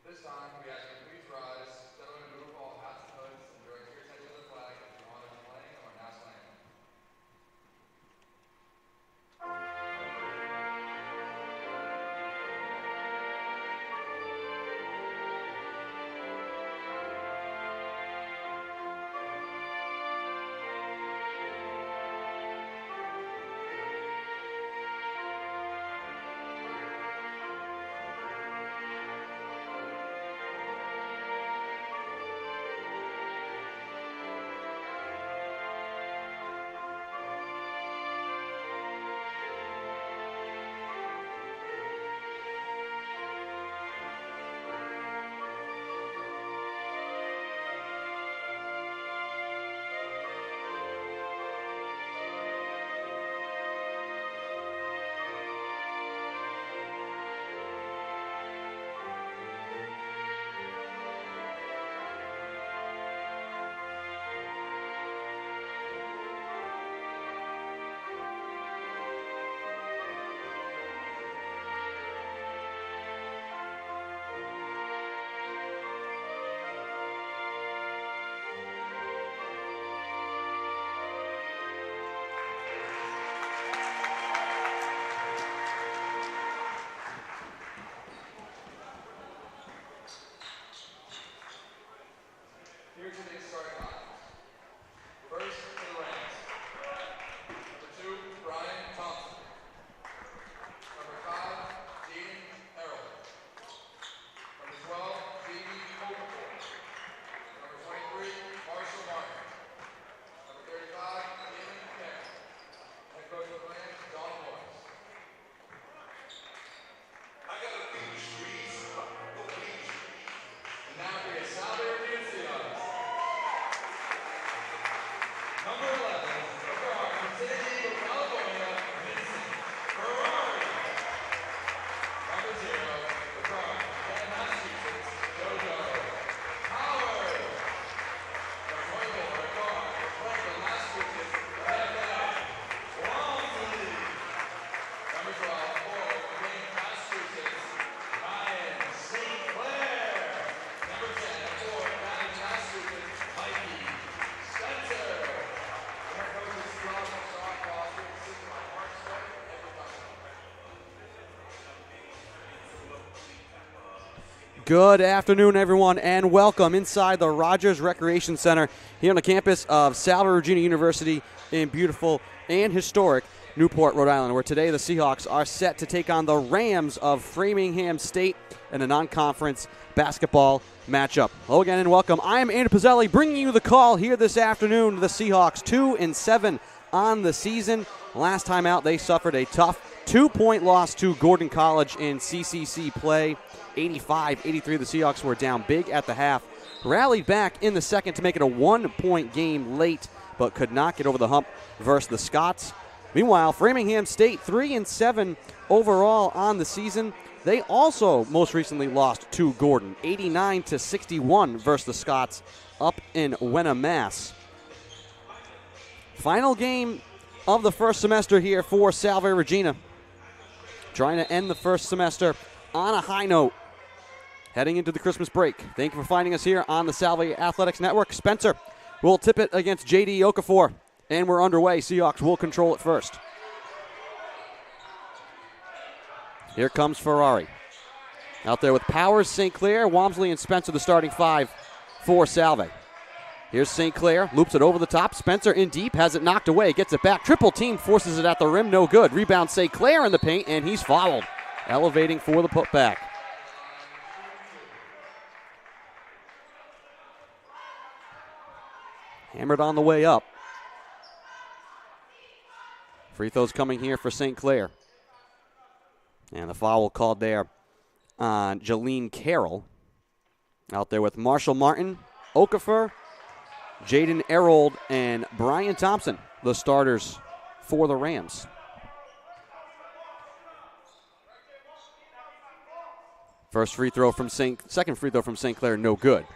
This time, we ask you to please rise, step out and move all hats and hoods, and direct your attention to the flag as we honor the playing of our national anthem. Here today's starting lineups. First, to the Rams. Number 2, Brian Thompson. Number 5, Dean Errol. Number 12, Jamie Okafor. Number 23, Marshall Martin. Number 35, Damon Kemp. Head coach of the Rams, Don Morris. I got a few streets. And now for your Salve Regina University. Number 11, from San Diego, California, Vincent Ferrari. Number 0, from Massachusetts, Jojo Howard. Number 24, from Massachusetts, Bethany Walmsley. Number 12, from Massachusetts, Ryan St. Clair. Number 10, from Massachusetts, Mikey Spencer. Good afternoon, everyone, and welcome inside the Rodgers Recreation Center here on the campus of Salve Regina University in beautiful and historic Newport, Rhode Island, where today the Seahawks are set to take on the Rams of Framingham State in a non-conference basketball matchup. Hello again and welcome. I am Andrew Pizzelli bringing you the call here this afternoon. The Seahawks 2-7 on the season. Last time out, they suffered a tough 2-point loss to Gordon College in CCC play. 85-83, the Seahawks were down big at the half. Rallied back in the second to make it a 1-point game late, but could not get over the hump versus the Scots. Meanwhile, Framingham State 3-7 overall on the season. They also most recently lost to Gordon, 89-61 versus the Scots up in Wenham, Mass. Final game of the first semester here for Salve Regina. Trying to end the first semester on a high note, heading into the Christmas break. Thank you for finding us here on the Salve Athletics Network. Spencer will tip it against J.D. Okafor, and we're underway. Seahawks will control it first. Here comes Ferrari. Out there with Powers, St. Clair, Walmsley, and Spencer, the starting five for Salve. Here's St. Clair, loops it over the top. Spencer in deep, has it knocked away, gets it back. Triple team, forces it at the rim, no good. Rebound St. Clair in the paint, and he's fouled. Elevating for the putback. Hammered on the way up. Free throws coming here for St. Clair. And the foul called there on Jalene Carroll. Out there with Marshall Martin, Okafor, Jaden Erold, and Brian Thompson, the starters for the Rams. Second free throw from St. Clair, no good.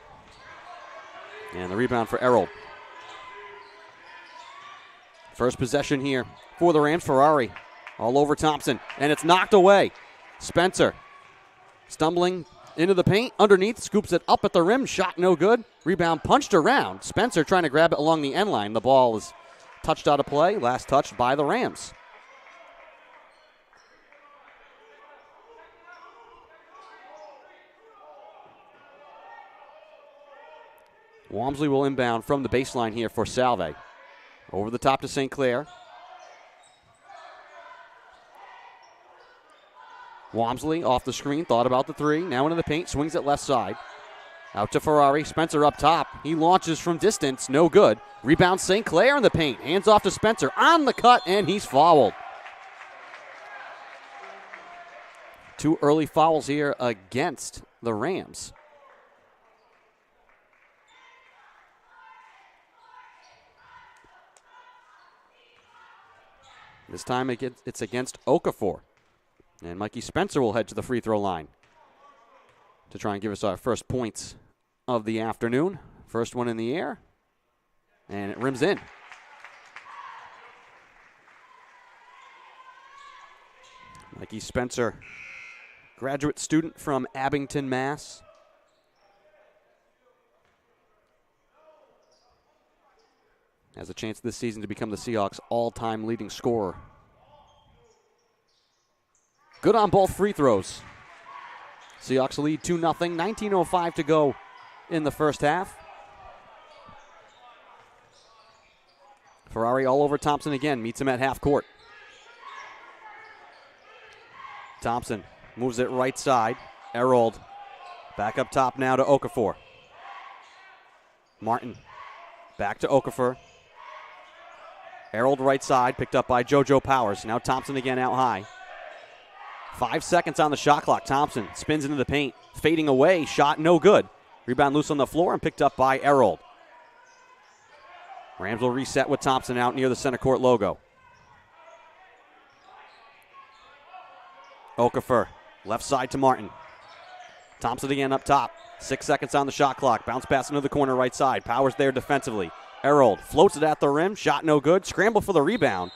And the rebound for Erold. First possession here for the Rams. Ferrari all over Thompson, and it's knocked away. Spencer stumbling into the paint, underneath, scoops it up at the rim, shot no good. Rebound punched around. Spencer trying to grab it along the end line. The ball is touched out of play, last touched by the Rams. Walmsley will inbound from the baseline here for Salve. Over the top to St. Clair. Walmsley off the screen, thought about the three, now into the paint, swings it left side. Out to Ferrari, Spencer up top. He launches from distance, no good. Rebound St. Clair in the paint, hands off to Spencer, on the cut, and he's fouled. 2 early fouls here against the Rams. This time it's against Okafor. And Mikey Spencer will head to the free throw line to try and give us our first points of the afternoon. First one in the air, and it rims in. Mikey Spencer, graduate student from Abington, Mass. Has a chance this season to become the Seahawks' all-time leading scorer. Good on both free throws. Seahawks lead 2-0, 19:05 to go in the first half. Ferrari all over Thompson again, meets him at half court. Thompson moves it right side. Erold back up top now to Okafor. Martin back to Okafor. Erold right side, picked up by JoJo Powers. Now Thompson again out high. 5 seconds on the shot clock. Thompson spins into the paint, fading away, shot no good. Rebound loose on the floor and picked up by Erold. Rams will reset with Thompson out near the center court logo. Okafor, left side to Martin. Thompson again up top. 6 seconds on the shot clock. Bounce pass into the corner right side. Powers there defensively. Erold floats it at the rim. Shot no good. Scramble for the rebound.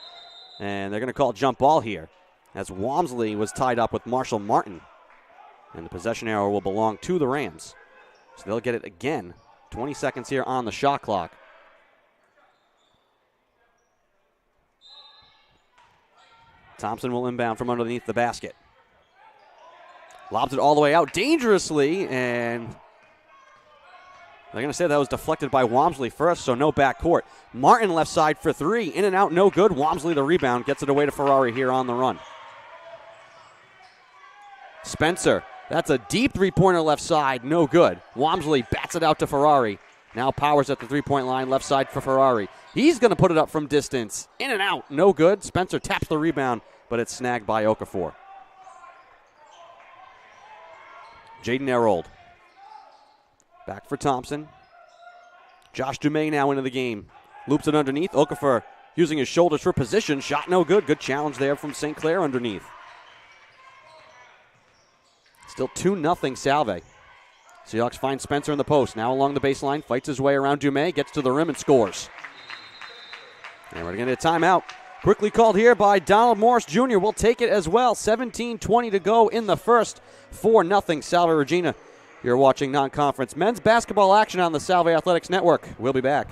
And they're going to call jump ball here, as Walmsley was tied up with Marshall Martin. And the possession arrow will belong to the Rams. So they'll get it again. 20 seconds here on the shot clock. Thompson will inbound from underneath the basket. Lobs it all the way out dangerously, and they're going to say that was deflected by Walmsley first, so no backcourt. Martin left side for three. In and out, no good. Walmsley the rebound, gets it away to Ferrari here on the run. Spencer, that's a deep three-pointer left side, no good. Walmsley bats it out to Ferrari. Now Powers at the three-point line, left side for Ferrari. He's going to put it up from distance. In and out, no good. Spencer taps the rebound, but it's snagged by Okafor. Jaden Erold. Back for Thompson. Josh Dumais now into the game. Loops it underneath. Okafor using his shoulders for position. Shot no good. Good challenge there from St. Clair underneath. Still 2-0 Salve. Seahawks find Spencer in the post. Now along the baseline. Fights his way around Dumais. Gets to the rim and scores. And we're going to get a timeout. Quickly called here by Donald Morris Jr. We'll take it as well. 17:20 to go in the first. 4-0 Salve Regina. You're watching non-conference men's basketball action on the Salve Athletics Network. We'll be back.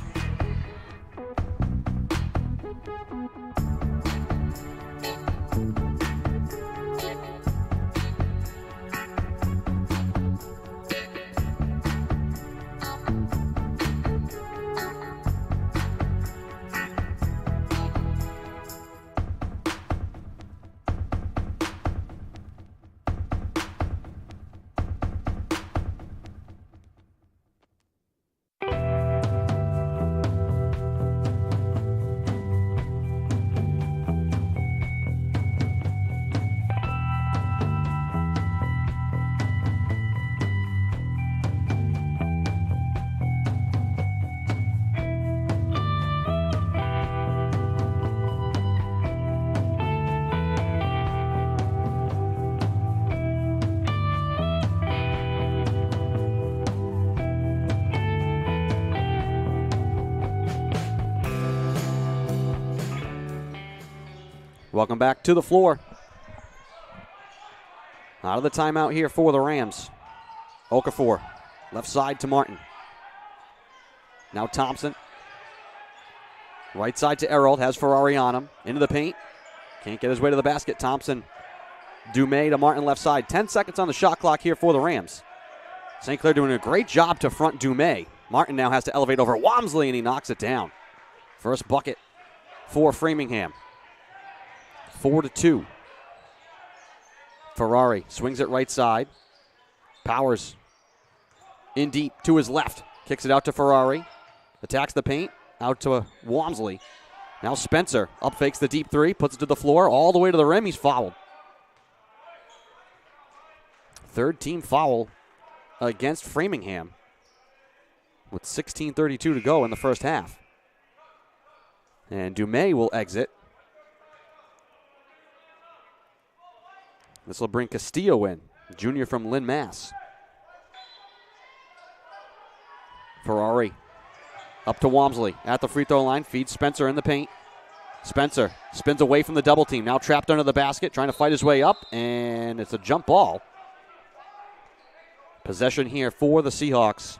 Welcome back to the floor. Out of the timeout here for the Rams. Okafor, left side to Martin. Now Thompson. Right side to Errold, has Ferrari on him. Into the paint. Can't get his way to the basket. Thompson. Dumais to Martin left side. 10 seconds on the shot clock here for the Rams. St. Clair doing a great job to front Dumais. Martin now has to elevate over Walmsley, and he knocks it down. First bucket for Framingham. 4-2. Ferrari swings it right side. Powers in deep to his left. Kicks it out to Ferrari. Attacks the paint. Out to Walmsley. Now Spencer up fakes the deep three. Puts it to the floor. All the way to the rim. He's fouled. Third team foul against Framingham with 16:32 to go in the first half. And Dumais will exit. This will bring Castillo in, junior from Lynn, Mass. Ferrari up to Walmsley at the free throw line, feeds Spencer in the paint. Spencer spins away from the double team, now trapped under the basket, trying to fight his way up, and it's a jump ball. Possession here for the Seahawks.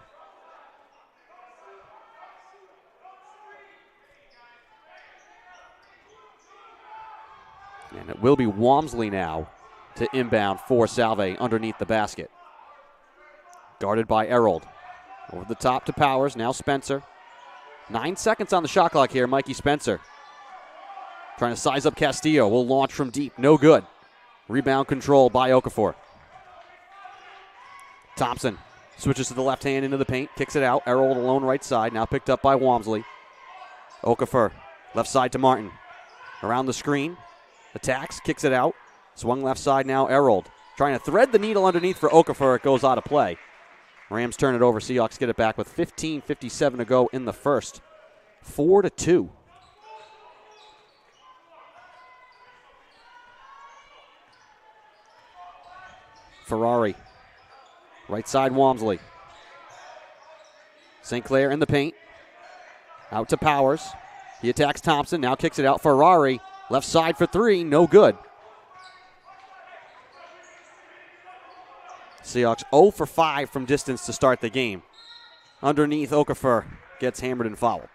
And it will be Walmsley now to inbound for Salve underneath the basket. Guarded by Errold. Over the top to Powers, now Spencer. 9 seconds on the shot clock here, Mikey Spencer. Trying to size up Castillo, will launch from deep, no good. Rebound control by Okafor. Thompson switches to the left hand into the paint, kicks it out. Errold alone right side, now picked up by Walmsley. Okafor, left side to Martin. Around the screen, attacks, kicks it out. Swung left side now, Errold. Trying to thread the needle underneath for Okafor, it goes out of play. Rams turn it over, Seahawks get it back with 15:57 to go in the first. 4-2. Ferrari. Right side, Walmsley. St. Clair in the paint. Out to Powers. He attacks Thompson, now kicks it out. Ferrari, left side for three, no good. Seahawks 0 for 5 from distance to start the game. Underneath, Okafor gets hammered and fouled.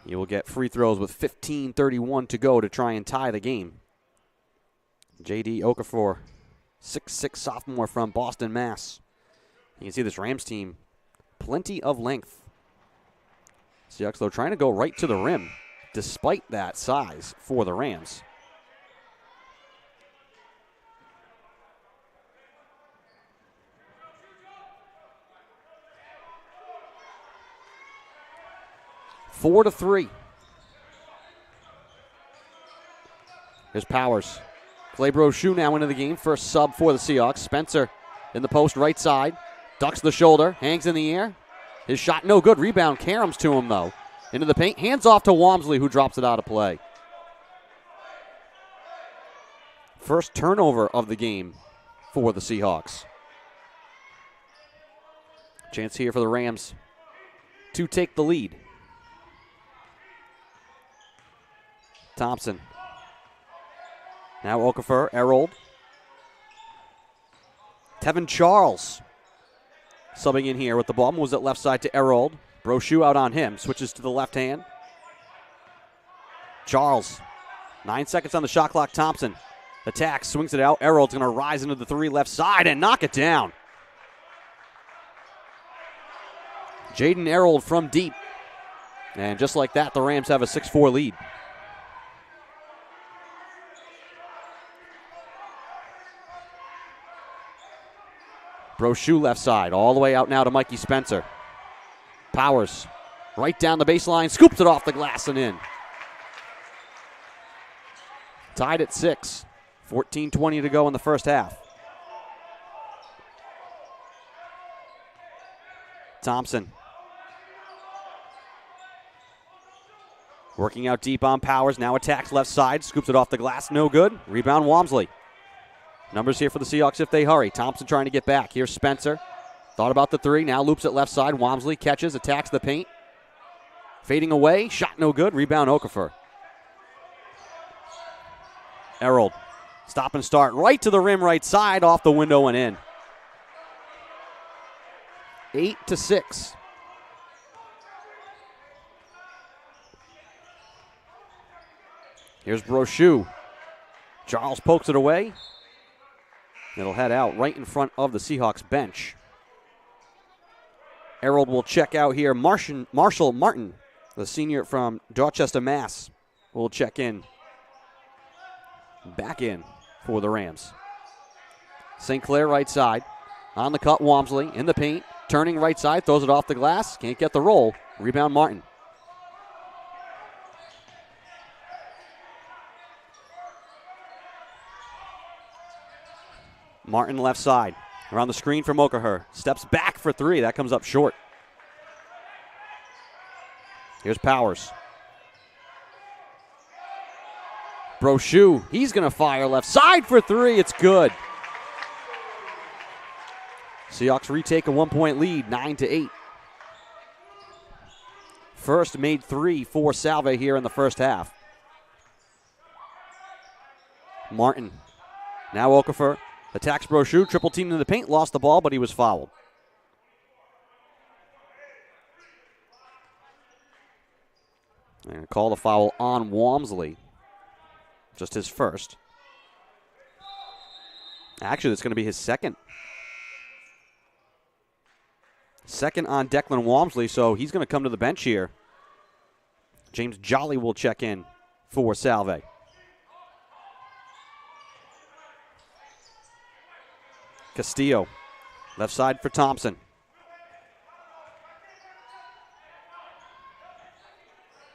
He will get free throws with 15:31 to go to try and tie the game. J.D. Okafor, 6'6" sophomore from Boston, Mass. You can see this Rams team, plenty of length. Seahawks, though, trying to go right to the rim, despite that size for the Rams. 4-3. Here's Powers. Claybro Shoe now into the game. First sub for the Seahawks. Spencer in the post right side. Ducks the shoulder. Hangs in the air. His shot no good. Rebound. Karams to him, though. Into the paint. Hands off to Walmsley, who drops it out of play. First turnover of the game for the Seahawks. Chance here for the Rams to take the lead. Thompson. Now Okafor, Errold. Tevin Charles subbing in here with the ball. Moves it left side to Errold. Brochu out on him. Switches to the left hand. Charles. 9 seconds on the shot clock. Thompson attacks, swings it out. Errold's going to rise into the three left side and knock it down. Jaden Errold from deep. And just like that, the Rams have a 6-4 lead. Brochu left side, all the way out now to Mikey Spencer. Powers, right down the baseline, scoops it off the glass and in. Tied at 6, 14:20 to go in the first half. Thompson. Working out deep on Powers, now attacks left side, scoops it off the glass, no good. Rebound Walmsley. Numbers here for the Seahawks if they hurry. Thompson trying to get back. Here's Spencer. Thought about the three, now loops it left side. Walmsley catches, attacks the paint. Fading away, shot no good. Rebound Okafor. Errold, stop and start. Right to the rim, right side, off the window and in. 8-6. Here's Brochu. Charles pokes it away. It'll head out right in front of the Seahawks bench. Errold will check out here. Marshall Martin, the senior from Dorchester, Mass, will check in. Back in for the Rams. St. Clair right side. On the cut, Walmsley in the paint. Turning right side, throws it off the glass. Can't get the roll. Rebound Martin. Martin left side. Around the screen from Okafor. Steps back for three. That comes up short. Here's Powers. Brochu, he's going to fire left side for three. It's good. Seahawks retake a 1-point lead, 9-8. First made three for Salve here in the first half. Martin. Now Okafor attacks Brochu, triple teamed in the paint, lost the ball, but he was fouled. They're going to call the foul on Walmsley. Just his first. Actually, it's going to be his second. Second on Declan Walmsley, so he's going to come to the bench here. James Jolly will check in for Salve. Castillo, left side for Thompson.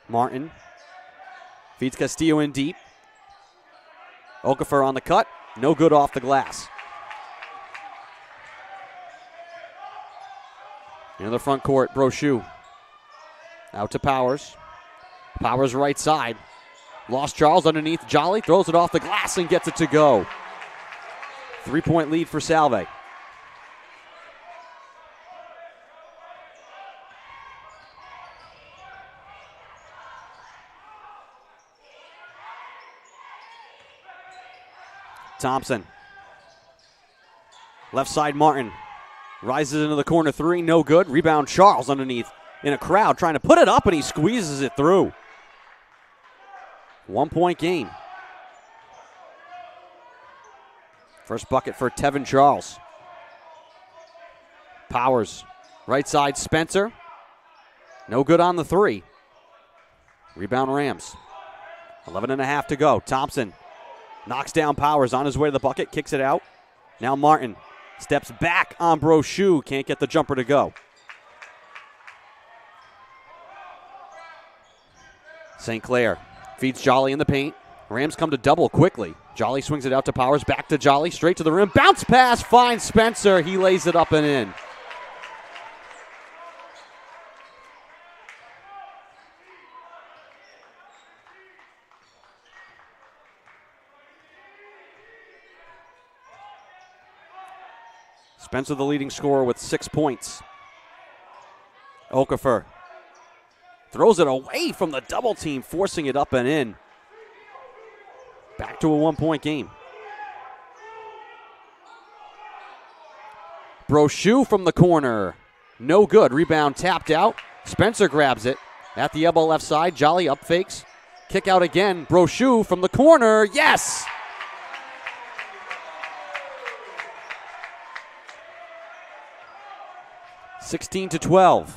Martin feeds Castillo in deep. Okafor on the cut, no good off the glass. In the front court, Brochu. Out to Powers. Powers right side. Lost Charles underneath Jolly, throws it off the glass and gets it to go. 3-point lead for Salve. Thompson. Left side, Martin. Rises into the corner three, no good. Rebound Charles underneath in a crowd trying to put it up, and he squeezes it through. 1-point game. First bucket for Tevin Charles. Powers. Right side, Spencer. No good on the three. Rebound Rams. 11.5 to go. Thompson knocks down Powers on his way to the bucket, kicks it out. Now Martin steps back on Brochu. Can't get the jumper to go. St. Clair feeds Jolly in the paint. Rams come to double quickly. Jolly swings it out to Powers. Back to Jolly. Straight to the rim. Bounce pass. Finds Spencer. He lays it up and in. Spencer the leading scorer with 6 points. Okafor throws it away from the double team, forcing it up and in. Back to a 1-point game. Brochu from the corner. No good. Rebound tapped out. Spencer grabs it at the elbow left side. Jolly up fakes. Kick out again. Brochu from the corner. Yes! (16-12).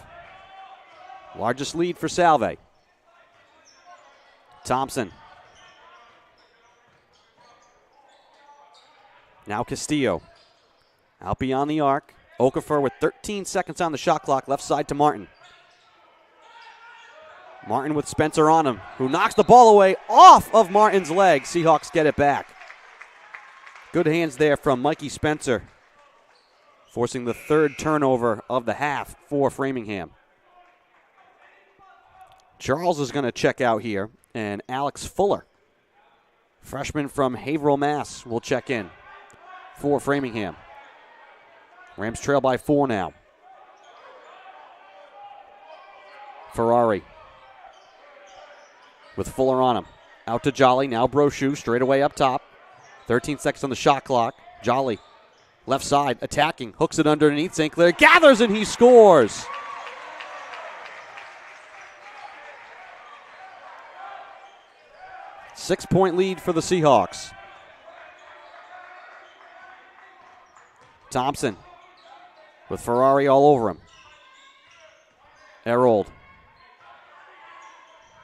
Largest lead for Salve. Thompson. Now Castillo. Out beyond the arc. Okafor with 13 seconds on the shot clock. Left side to Martin. Martin with Spencer on him, who knocks the ball away off of Martin's leg. Seahawks get it back. Good hands there from Mikey Spencer, forcing the third turnover of the half for Framingham. Charles is going to check out here, and Alex Fuller, freshman from Haverhill, Mass, will check in for Framingham. Rams trail by 4 now. Ferrari with Fuller on him. Out to Jolly, now Brochu, straight away up top. 13 seconds on the shot clock. Jolly, left side, attacking, hooks it underneath. St. Clair gathers and he scores. Six-point lead for the Seahawks. Thompson with Ferrari all over him. Erold.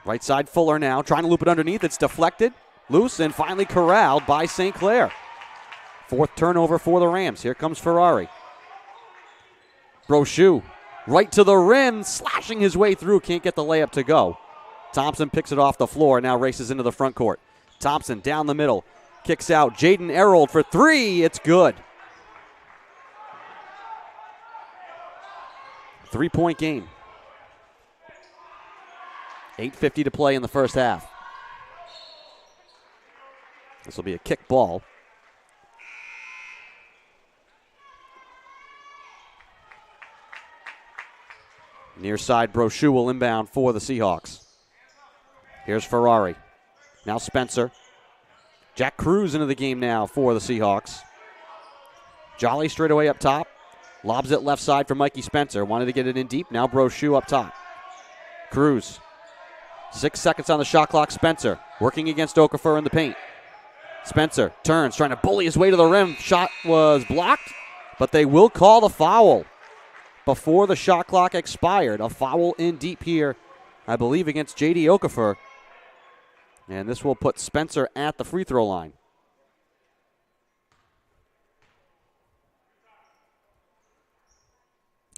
Right side Fuller now, trying to loop it underneath. It's deflected, loose, and finally corralled by St. Clair. Fourth turnover for the Rams. Here comes Ferrari. Brochu right to the rim, slashing his way through. Can't get the layup to go. Thompson picks it off the floor, now races into the front court. Thompson down the middle, kicks out. Jaden Erold for 3. It's good. 3-point game. 8:50 to play in the first half. This will be a kick ball. Near side, Brochu will inbound for the Seahawks. Here's Ferrari. Now Spencer. Jack Cruz into the game now for the Seahawks. Jolly straight away up top. Lobs it left side for Mikey Spencer. Wanted to get it in deep. Now Brochu up top. Cruz. 6 seconds on the shot clock. Spencer working against Okafor in the paint. Spencer turns, trying to bully his way to the rim. Shot was blocked, but they will call the foul before the shot clock expired. A foul in deep here, I believe, against J.D. Okafor. And this will put Spencer at the free throw line.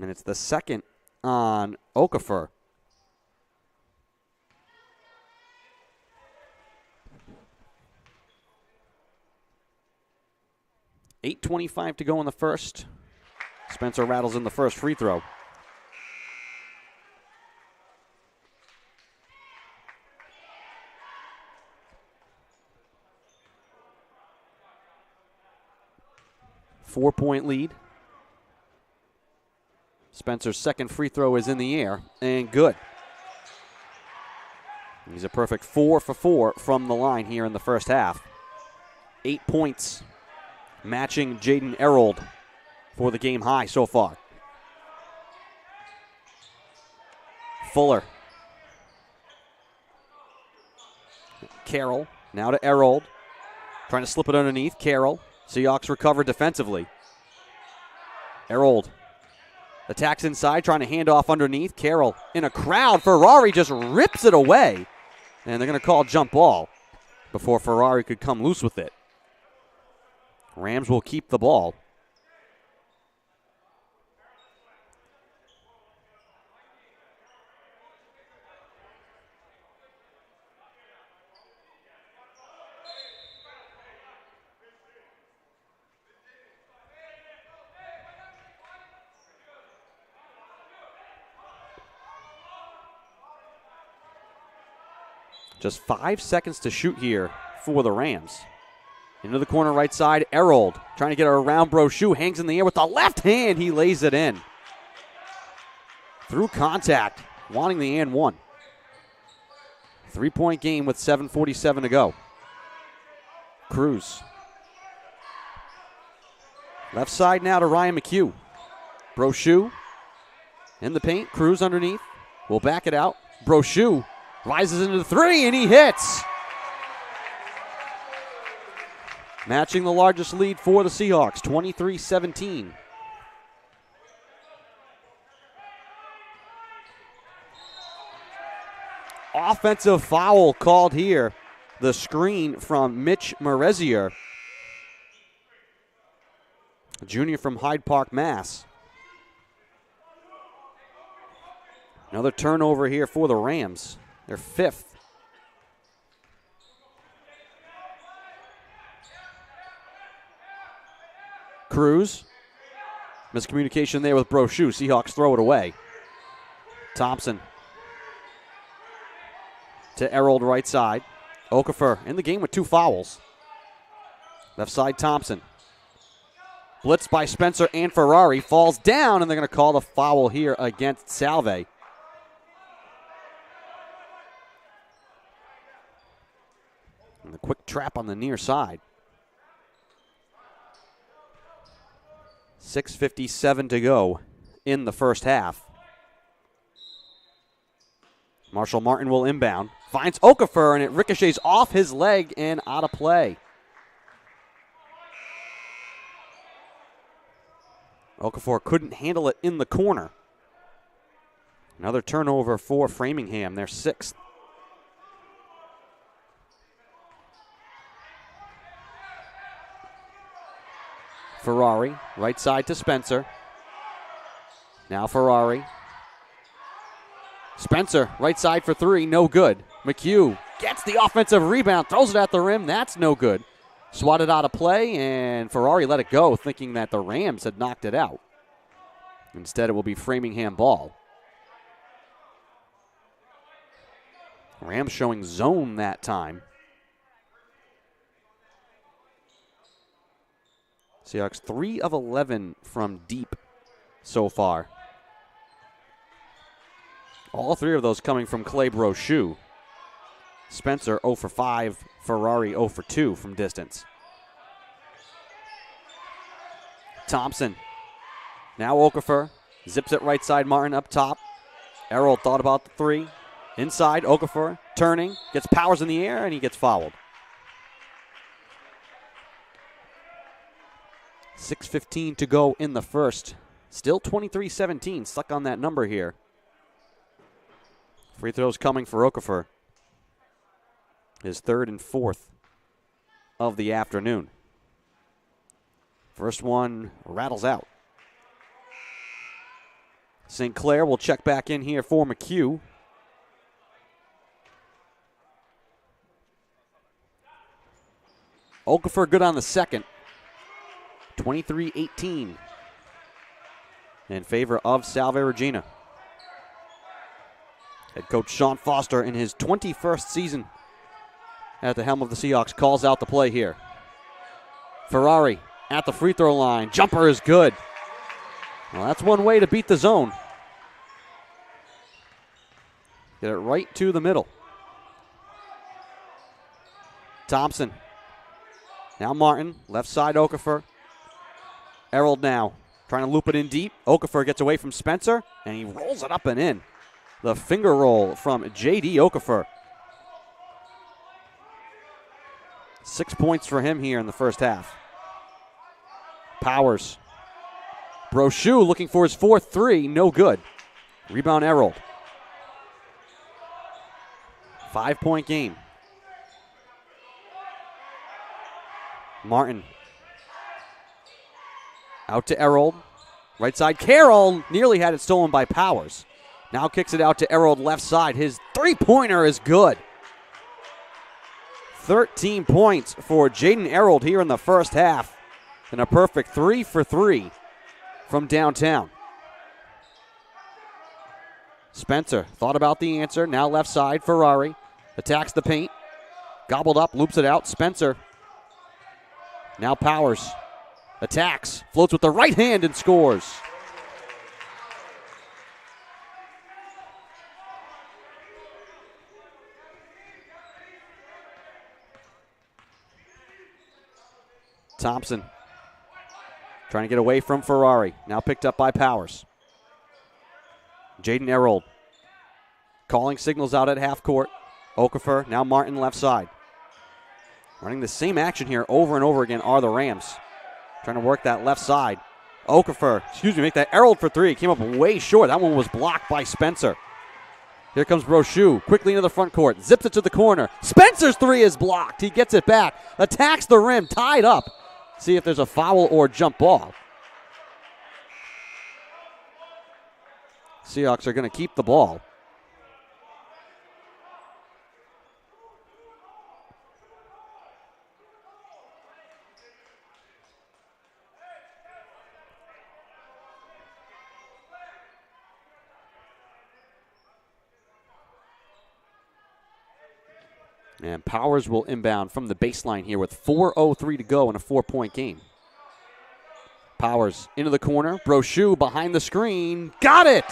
And it's the second on Okafor. .8:25 to go in the first. Spencer rattles in the first free throw. Four-point lead. Spencer's second free throw is in the air and good. He's a perfect 4 for 4 from the line here in the first half. 8 points. Matching Jaden Erold for the game high so far. Fuller. Carroll, now to Erold. Trying to slip it underneath. Carroll. Seahawks recover defensively. Erold attacks inside, trying to hand off underneath. Carroll in a crowd. Ferrari just rips it away. And they're going to call jump ball before Ferrari could come loose with it. Rams will keep the ball. Just 5 seconds to shoot here for the Rams. Into the corner right side, Erold trying to get around Brochu, hangs in the air with the left hand. He lays it in. Through contact, wanting the and one. 3-point game with 7:47 to go. Cruz. Left side now to Ryan McHugh. Brochu in the paint, Cruz underneath. Will back it out. Brochu rises into the 3 and he hits. Matching the largest lead for the Seahawks, 23-17. Offensive foul called here. The screen from Mitch Merezier, a junior from Hyde Park, Mass. Another turnover here for the Rams. Their 5th. Cruz. Miscommunication there with Brochu. Seahawks throw it away. Thompson to Erold right side. Okafor in the game with 2 fouls. Left side Thompson. Blitz by Spencer and Ferrari. Falls down, and they're going to call the foul here against Salve. And the quick trap on the near side. 6:57 to go in the first half. Marshall Martin will inbound. Finds Okafor, and it ricochets off his leg and out of play. Okafor couldn't handle it in the corner. Another turnover for Framingham, their 6th. Ferrari, right side to Spencer. Now Ferrari. Spencer, right side for 3, no good. McHugh gets the offensive rebound, throws it at the rim, that's no good. Swatted out of play, and Ferrari let it go, thinking that the Rams had knocked it out. Instead, it will be Framingham ball. Rams showing zone that time. Seahawks 3 of 11 from deep so far. All 3 of those coming from Clay Brochu. Spencer 0 for 5, Ferrari 0 for 2 from distance. Thompson. Now Okafor. Zips it right side, Martin up top. Errol thought about the 3. Inside, Okafor turning. Gets Powers in the air, and he gets fouled. 6:15 to go in the first. Still 23-17, stuck on that number here. Free throws coming for Okafor. His 3rd and 4th of the afternoon. First one rattles out. St. Clair will check back in here for McHugh. Okafor good on the second. 23-18 in favor of Salve Regina. Head coach Sean Foster, in his 21st season at the helm of the Seahawks, calls out the play here. Ferrari at the free throw line. Jumper is good. Well, that's one way to beat the zone. Get it right to the middle. Thompson. Now Martin, left side Okafor. Errol now trying to loop it in deep. Okafor gets away from Spencer, and he rolls it up and in. The finger roll from J.D. Okafor. 6 points for him here in the first half. Powers. Brochu looking for his 4th 3, no good. Rebound Errol. 5-point game. Martin. Out to Errol. Right side, Carroll nearly had it stolen by Powers. Now kicks it out to Errol left side. His 3-pointer is good. 13 points for Jaden Errol here in the first half. And a perfect 3 for 3 from downtown. Spencer thought about the answer. Now left side, Ferrari. Attacks the paint. Gobbled up, loops it out. Spencer. Now Powers. Attacks. Floats with the right hand and scores. Thompson trying to get away from Ferrari. Now picked up by Powers. Jaden Errol calling signals out at half court. Okafor, now Martin left side. Running the same action here over and over again are the Rams. Trying to work that left side. Okafor, make that Errol for 3. Came up way short. That one was blocked by Spencer. Here comes Brochu, quickly into the front court. Zips it to the corner. Spencer's 3 is blocked. He gets it back. Attacks the rim, tied up. See if there's a foul or jump ball. Seahawks are going to keep the ball. And Powers will inbound from the baseline here with 4:03 to go in a 4-point game. Powers into the corner. Brochu behind the screen. Got it!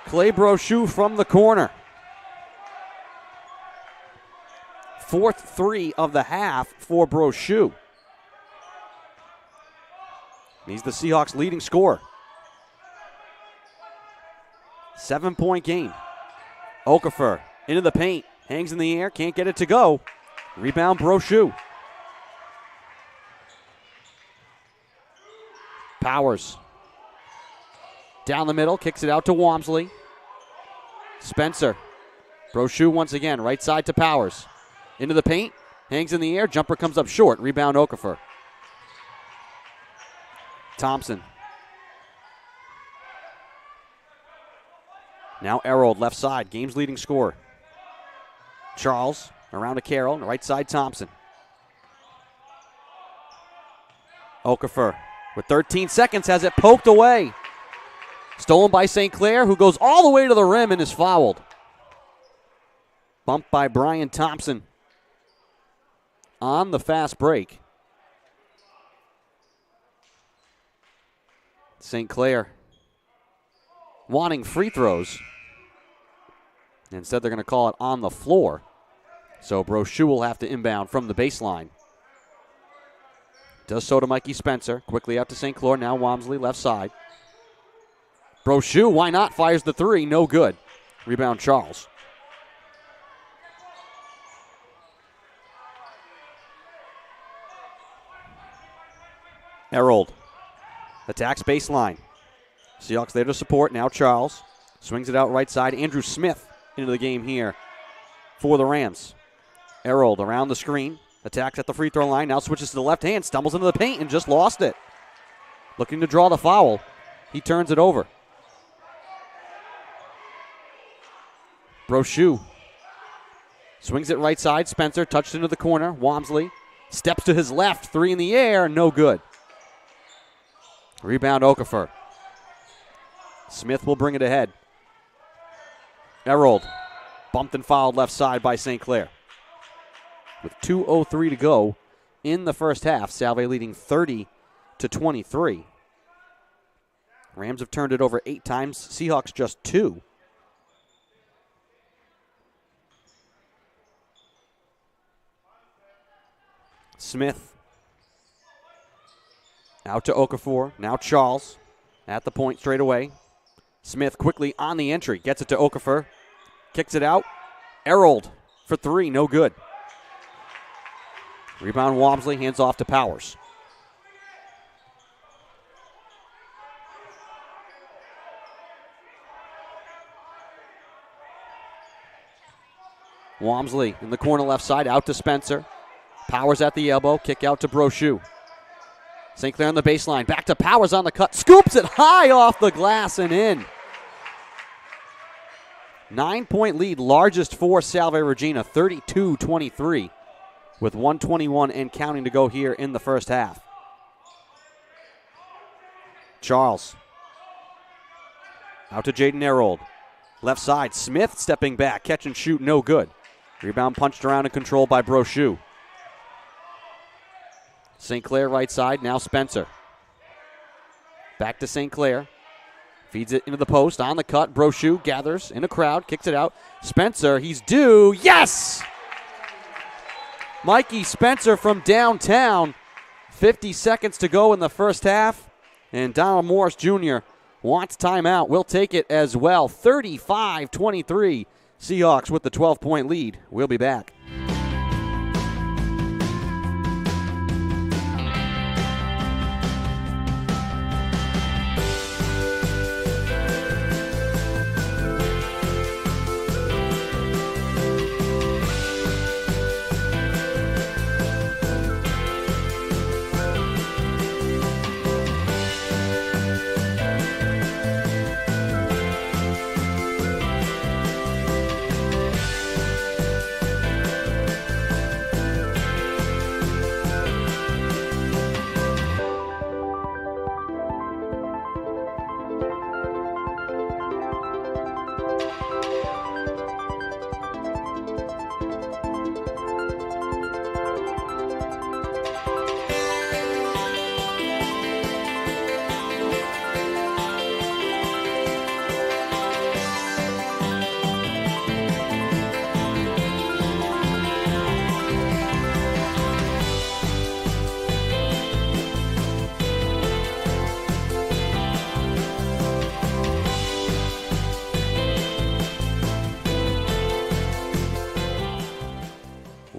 Clay Brochu from the corner. Fourth three of the half for Brochu. He's the Seahawks' leading scorer. 7-point game. Okafor into the paint. Hangs in the air. Can't get it to go. Rebound Brochu. Powers. Down the middle. Kicks it out to Walmsley. Spencer. Brochu once again. Right side to Powers. Into the paint. Hangs in the air. Jumper comes up short. Rebound Okafor. Thompson. Now Errold, left side, game's leading scorer. Charles, around to Carroll, right side Thompson. Okafor, with 13 seconds, has it poked away. Stolen by St. Clair, who goes all the way to the rim and is fouled. Bumped by Brian Thompson on the fast break. St. Clair wanting free throws. Instead, they're going to call it on the floor. So Brochu will have to inbound from the baseline. Does so to Mikey Spencer. Quickly out to St. Clair. Now Walmsley, left side. Brochu, why not? Fires the three. No good. Rebound Charles. Errold. Attacks baseline. Seahawks there to support. Now Charles. Swings it out right side. Andrew Smith into the game here for the Rams. Errold around the screen. Attacks at the free throw line. Now switches to the left hand. Stumbles into the paint and just lost it. Looking to draw the foul. He turns it over. Brochu. Swings it right side. Spencer touched into the corner. Walmsley steps to his left. Three in the air. No good. Rebound Okafor. Smith will bring it ahead. Errold. Bumped and fouled left side by St. Clair. With 2:03 to go in the first half, Salve leading 30-23. Rams have turned it over 8 times. Seahawks just 2. Smith. Out to Okafor. Now Charles at the point straight away. Smith quickly on the entry. Gets it to Okafor. Kicks it out. Errold for 3. No good. Rebound Walmsley. Hands off to Powers. Walmsley in the corner left side. Out to Spencer. Powers at the elbow. Kick out to Brochu. St. Clair on the baseline. Back to Powers on the cut. Scoops it high off the glass and in. 9-point lead, largest for Salve Regina, 32-23, with 1:21 and counting to go here in the first half. Charles. Out to Jaden Errold. Left side. Smith stepping back. Catch and shoot. No good. Rebound punched around and controlled by Brochu. St. Clair right side. Now Spencer. Back to St. Clair. Feeds it into the post. On the cut. Brochu gathers in a crowd. Kicks it out. Spencer. He's due. Yes! Mikey Spencer from downtown. 50 seconds to go in the first half. And Donald Morris Jr. wants timeout. We'll take it as well. 35-23. Seahawks with the 12-point lead. We'll be back.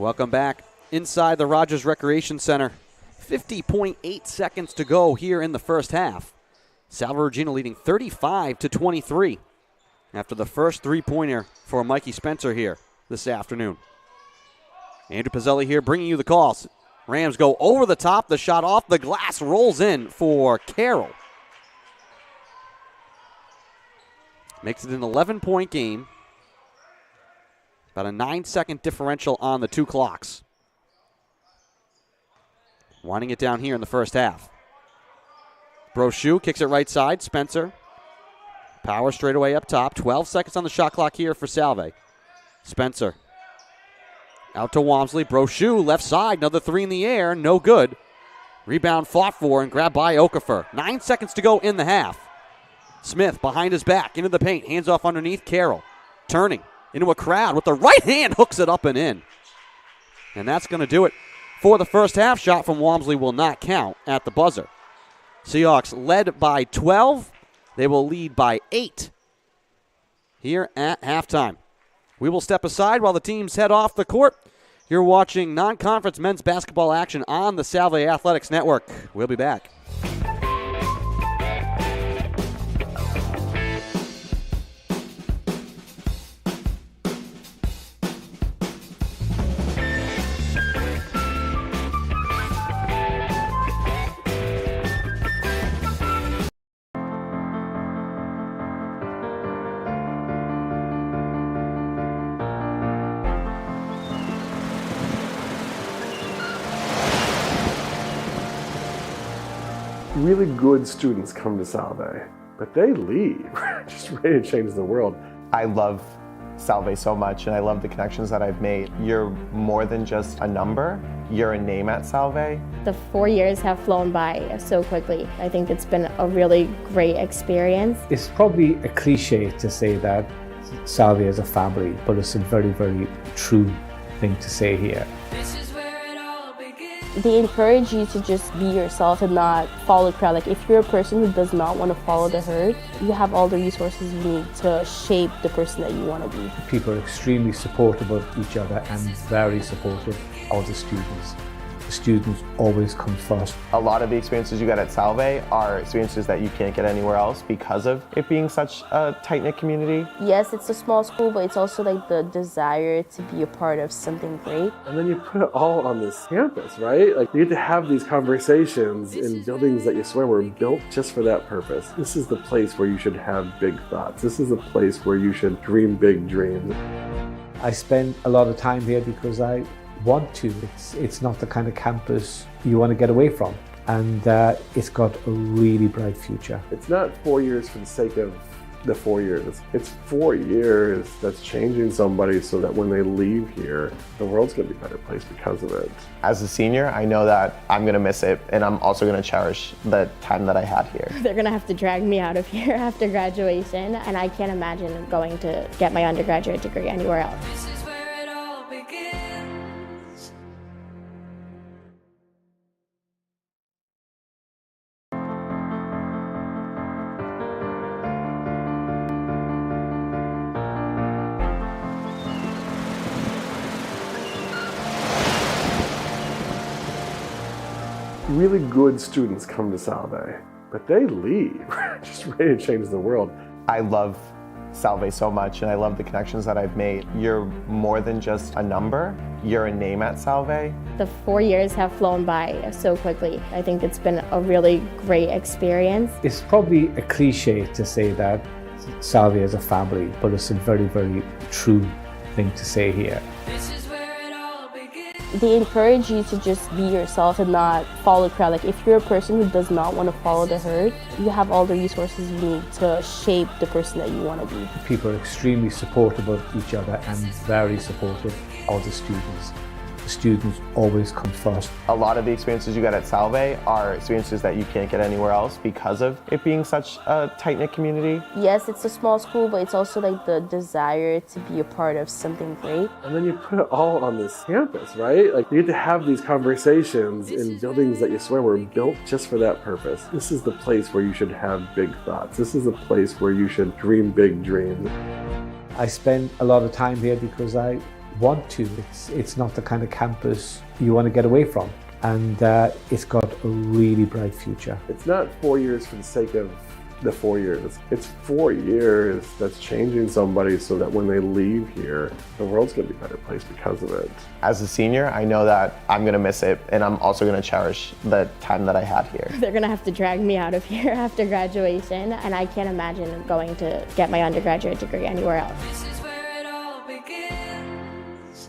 Welcome back inside the Rodgers Recreation Center. 50.8 seconds to go here in the first half. Salve Regina leading 35-23 after the first three-pointer for Mikey Spencer here this afternoon. Andrew Pizzelli here bringing you the calls. Rams go over the top. The shot off the glass rolls in for Carroll. Makes it an 11-point game. About a 9-second differential on the two clocks. Winding it down here in the first half. Brochu kicks it right side. Spencer. Power straight away up top. 12 seconds on the shot clock here for Salve. Spencer. Out to Walmsley. Brochu left side. Another three in the air. No good. Rebound fought for and grabbed by Okafor. 9 seconds to go in the half. Smith behind his back into the paint. Hands off underneath. Carroll turning into a crowd with the right hand. Hooks it up and in. And that's going to do it for the first half. Shot from Walmsley will not count at the buzzer. Seahawks led by 12. They will lead by 8 here at halftime. We will step aside while the teams head off the court. You're watching non-conference men's basketball action on the Salve Athletics Network. We'll be back. Really good students come to Salve, but they leave just ready to change the world. I love Salve so much, and I love the connections that I've made. You're more than just a number, you're a name at Salve. The 4 years have flown by so quickly. I think it's been a really great experience. It's probably a cliche to say that Salve is a family, but it's a very, very true thing to say here. They encourage you to just be yourself and not follow the crowd. Like, if you're a person who does not want to follow the herd, you have all the resources you need to shape the person that you want to be. People are extremely supportive of each other and very supportive of the students. The students always come first. A lot of the experiences you get at Salve are experiences that you can't get anywhere else because of it being such a tight-knit community. Yes, it's a small school, but it's also like the desire to be a part of something great. And then you put it all on this campus, right? Like, you get to have these conversations in buildings that you swear were built just for that purpose. This is the place where you should have big thoughts. This is the place where you should dream big dreams. I spend a lot of time here because I want to. It's not the kind of campus you want to get away from, and it's got a really bright future. It's not 4 years for the sake of the 4 years. It's 4 years that's changing somebody so that when they leave here, the world's going to be a better place because of it. As a senior, I know that I'm going to miss it, and I'm also going to cherish the time that I had here. They're going to have to drag me out of here after graduation, and I can't imagine going to get my undergraduate degree anywhere else. Really good students come to Salve, but they leave just ready to change the world. I love Salve so much, and I love the connections that I've made. You're more than just a number, you're a name at Salve. The 4 years have flown by so quickly. I think it's been a really great experience. It's probably a cliche to say that Salve is a family, but it's a very, very true thing to say here. They encourage you to just be yourself and not follow the crowd. Like, if you're a person who does not want to follow the herd, you have all the resources you need to shape the person that you want to be. People are extremely supportive of each other and very supportive of the students. The students always come first. A lot of the experiences you get at Salve are experiences that you can't get anywhere else because of it being such a tight-knit community. Yes, it's a small school, but it's also like the desire to be a part of something great. And then you put it all on this campus, right? Like, you get to have these conversations in buildings that you swear were built just for that purpose. This is the place where you should have big thoughts. This is the place where you should dream big dreams. I spend a lot of time here because I want to. It's not the kind of campus you want to get away from. And it's got a really bright future. It's not 4 years for the sake of the 4 years. It's 4 years that's changing somebody so that when they leave here, the world's going to be a better place because of it. As a senior, I know that I'm going to miss it, and I'm also going to cherish the time that I had here. They're going to have to drag me out of here after graduation, and I can't imagine going to get my undergraduate degree anywhere else. This is where it all begins.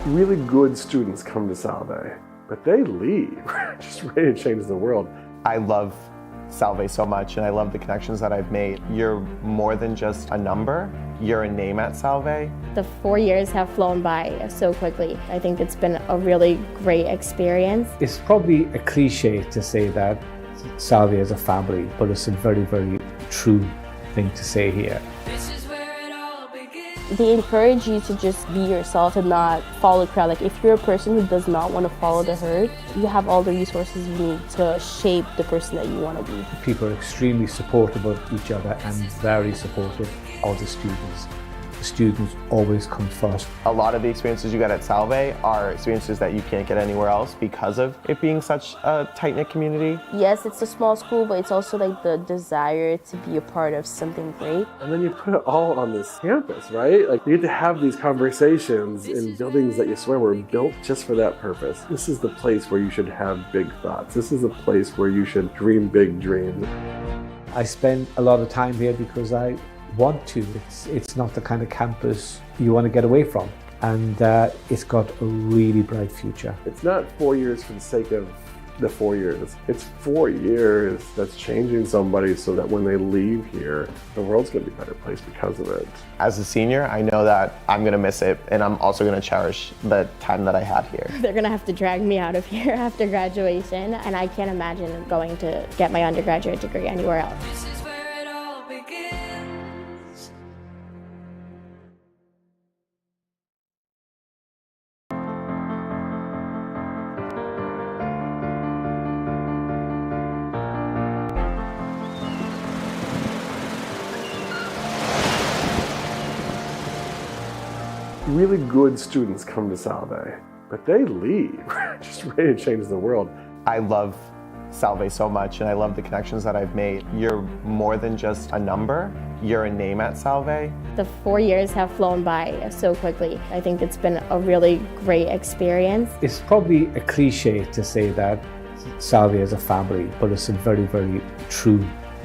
Really good students come to Salve, but they leave, just ready to change the world. I love Salve so much, and I love the connections that I've made. You're more than just a number, you're a name at Salve. The 4 years have flown by so quickly. I think it's been a really great experience. It's probably a cliche to say that Salve is a family, but it's a very, very true thing to say here. This is where it all begins. They encourage you to just be yourself and not follow the crowd. Like if you're a person who does not want to follow the herd, you have all the resources you need to shape the person that you want to be. People are extremely supportive of each other and very supportive of the students. The students always come first. A lot of the experiences you get at Salve are experiences that you can't get anywhere else because of it being such a tight-knit community. Yes, it's a small school, but it's also like the desire to be a part of something great. And then you put it all on this campus, right? Like you get to have these conversations in buildings that you swear were built just for that purpose. This is the place where you should have big thoughts. This is the place where you should dream big dreams. I spend a lot of time here because I want to. It's not the kind of campus you want to get away from. And it's got a really bright future. It's not 4 years for the sake of the 4 years. It's 4 years that's changing somebody so that when they leave here, the world's going to be a better place because of it. As a senior, I know that I'm going to miss it, and I'm also going to cherish the time that I had here. They're going to have to drag me out of here after graduation, and I can't imagine going to get my undergraduate degree anywhere else. This is where it all begins. Really good students come to Salve, but they leave, just ready to change the world. I love Salve so much, and I love the connections that I've made. You're more than just a number, you're a name at Salve. The 4 years have flown by so quickly. I think it's been a really great experience. It's probably a cliche to say that Salve is a family, but it's a very, very true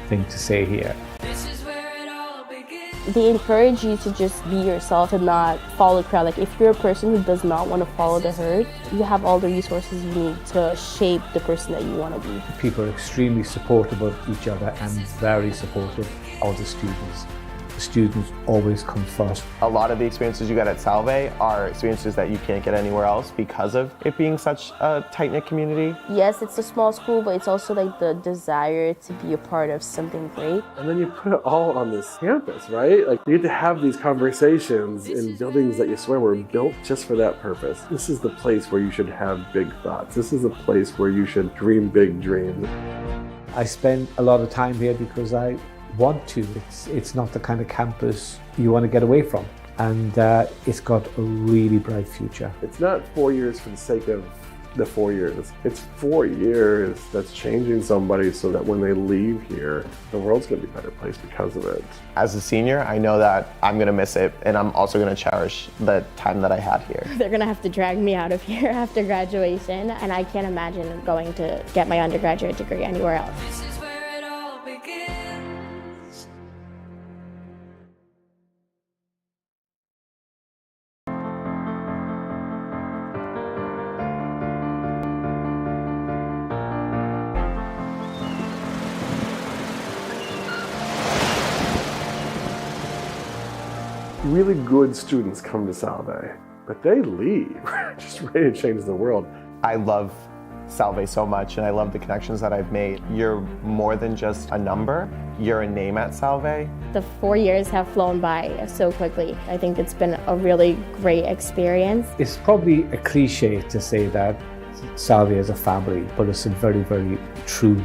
thing to say here. This is where it all begins. They encourage you to just be yourself and not follow the crowd. Like if you're a person who does not want to follow the herd, you have all the resources you need to shape the person that you want to be. People are extremely supportive of each other and very supportive of the students. The students always come first. A lot of the experiences you get at Salve are experiences that you can't get anywhere else because of it being such a tight-knit community. Yes, it's a small school, but it's also like the desire to be a part of something great. And then you put it all on this campus, right? Like you get to have these conversations in buildings that you swear were built just for that purpose. This is the place where you should have big thoughts. This is the place where you should dream big dreams. I spend a lot of time here because I want to. It's not the kind of campus you want to get away from. And it's got a really bright future. It's not 4 years for the sake of the 4 years. It's 4 years that's changing somebody so that when they leave here, the world's going to be a better place because of it. As a senior, I know that I'm going to miss it, and I'm also going to cherish the time that I had here. They're going to have to drag me out of here after graduation, and I can't imagine going to get my undergraduate degree anywhere else. This is where it all begins. Really good students come to Salve, but they leave, just ready to change the world. I love Salve so much, and I love the connections that I've made. You're more than just a number, you're a name at Salve. The 4 years have flown by so quickly. I think it's been a really great experience. It's probably a cliche to say that Salve is a family, but it's a very, very true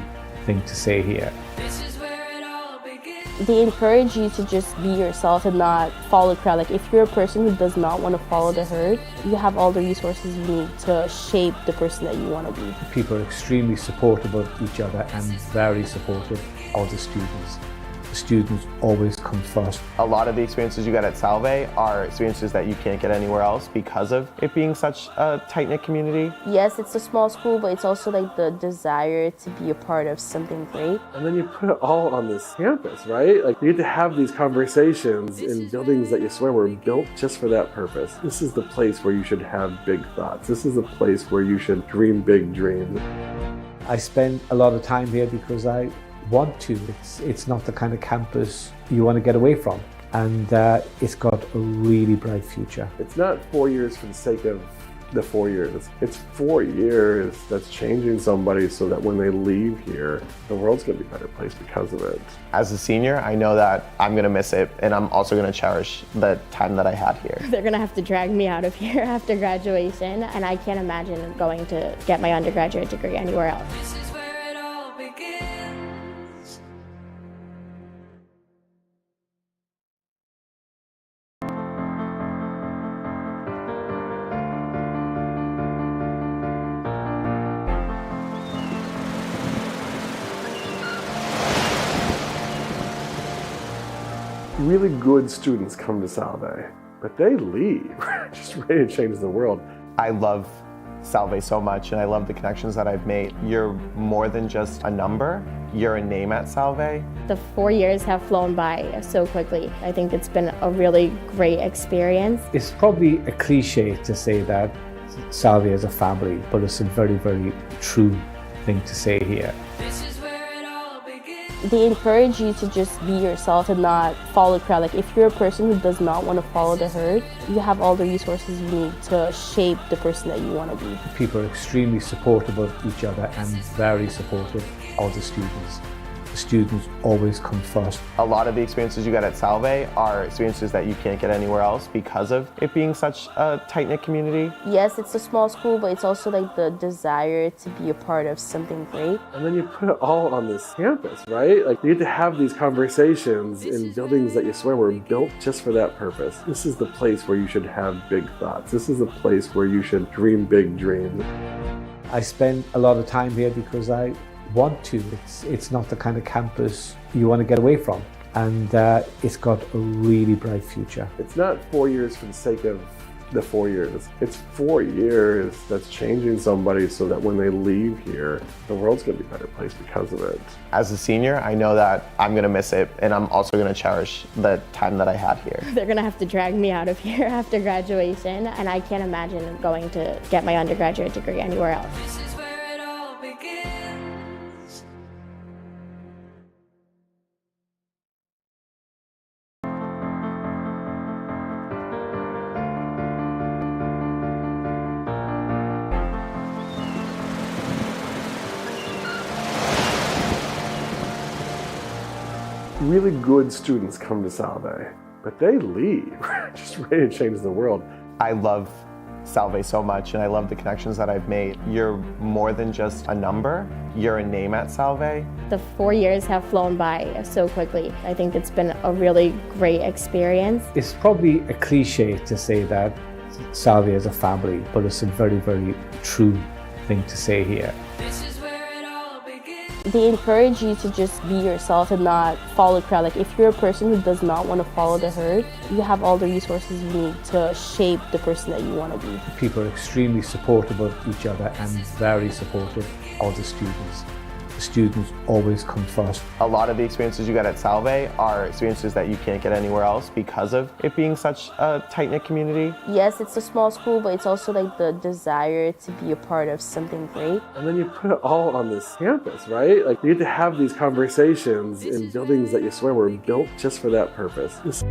thing to say here. This is where it all begins. They encourage you to just be yourself and not follow the crowd. Like if you're a person who does not want to follow the herd, you have all the resources you need to shape the person that you want to be. People are extremely supportive of each other and very supportive of the students. The students always come first. A lot of the experiences you get at Salve are experiences that you can't get anywhere else because of it being such a tight-knit community. Yes, it's a small school, but it's also like the desire to be a part of something great. And then you put it all on this campus, right? Like you get to have these conversations in buildings that you swear were built just for that purpose. This is the place where you should have big thoughts. This is the place where you should dream big dreams. I spend a lot of time here because I want to. It's not the kind of campus you want to get away from, and it's got a really bright future. It's not 4 years for the sake of the 4 years. It's 4 years that's changing somebody so that when they leave here, the world's going to be a better place because of it. As a senior, I know that I'm going to miss it, and I'm also going to cherish the time that I had here. They're gonna have to drag me out of here after graduation, and I can't imagine going to get my undergraduate degree anywhere else. This is where it all begins. Really good students come to Salve, but they leave just ready to change the world. I love Salve so much, and I love the connections that I've made. You're more than just a number, you're a name at Salve. The 4 years have flown by so quickly. I think it's been a really great experience. It's probably a cliche to say that Salve is a family, but it's a very, very true thing to say here. This is where it all begins. They encourage you to just be yourself and not follow the crowd. Like if you're a person who does not want to follow the herd, you have all the resources you need to shape the person that you want to be. People are extremely supportive of each other and very supportive of the students. The students always come first. A lot of the experiences you get at Salve are experiences that you can't get anywhere else because of it being such a tight-knit community. Yes, it's a small school, but it's also like the desire to be a part of something great. And then you put it all on this campus, right? Like you get to have these conversations in buildings that you swear were built just for that purpose. This is the place where you should have big thoughts. This is the place where you should dream big dreams. I spend a lot of time here because I want to. It's not the kind of campus you want to get away from, and it's got a really bright future. It's not 4 years for the sake of the 4 years. It's 4 years that's changing somebody so that when they leave here, the world's going to be a better place because of it. As a senior, I know that I'm going to miss it, and I'm also going to cherish the time that I had here. They're gonna have to drag me out of here after graduation, and I can't imagine going to get my undergraduate degree anywhere else. This is where it all begins. Really good students come to Salve, but they leave just ready to change the world. I love Salve so much, and I love the connections that I've made. You're more than just a number, you're a name at Salve. The 4 years have flown by so quickly. I think it's been a really great experience. It's probably a cliche to say that Salve is a family, but it's a very, very true thing to say here. This is where it all begins. They encourage you to just be yourself and not follow the crowd. Like if you're a person who does not want to follow the herd, you have all the resources you need to shape the person that you want to be. People are extremely supportive of each other and very supportive of the students. The students always come first. A lot of the experiences you get at Salve are experiences that you can't get anywhere else because of it being such a tight-knit community. Yes, it's a small school, but it's also like the desire to be a part of something great. And then you put it all on this campus, right? Like you get to have these conversations in buildings that you swear were built just for that purpose.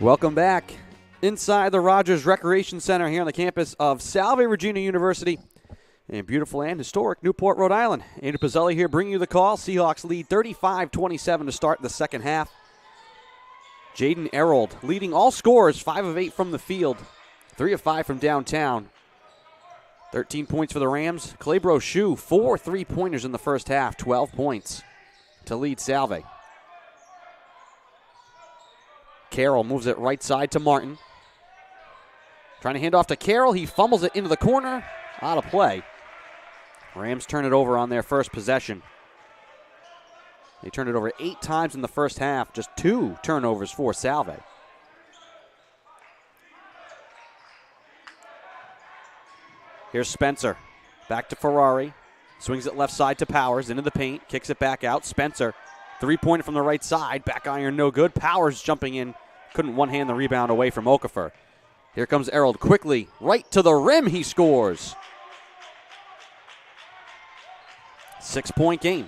Welcome back inside the Rodgers Recreation Center here on the campus of Salve Regina University in beautiful and historic Newport, Rhode Island. Andrew Pizzelli here bringing you the call. Seahawks lead 35-27 to start the second half. Jaden Erold leading all scorers, 5 of 8 from the field, 3 of 5 from downtown. 13 points for the Rams. Claybro Shue, 4 3-pointers in the first half, 12 points to lead Salve. Carroll moves it right side to Martin. Trying to hand off to Carroll. He fumbles it into the corner. Out of play. Rams turn it over on their first possession. They turned it over 8 times in the first half. Just 2 turnovers for Salve. Here's Spencer. Back to Ferrari. Swings it left side to Powers. Into the paint. Kicks it back out. Spencer. 3-pointer from the right side. Back iron no good. Powers jumping in. Couldn't one-hand the rebound away from Okafor. Here comes Erold quickly. Right to the rim. He scores. 6-point game.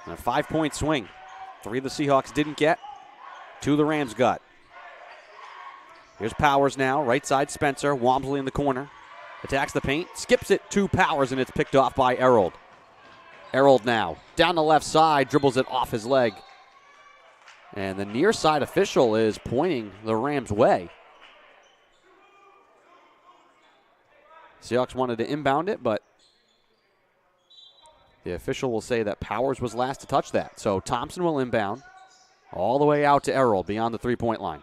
And a 5-point swing. 3 the Seahawks didn't get. 2 the Rams got. Here's Powers now. Right side Spencer. Walmsley in the corner. Attacks the paint. Skips it to Powers, and it's picked off by Erold. Erold now. Down the left side. Dribbles it off his leg. And the near side official is pointing the Rams' way. Seahawks wanted to inbound it, but the official will say that Powers was last to touch that. So Thompson will inbound all the way out to Erold beyond the 3-point line.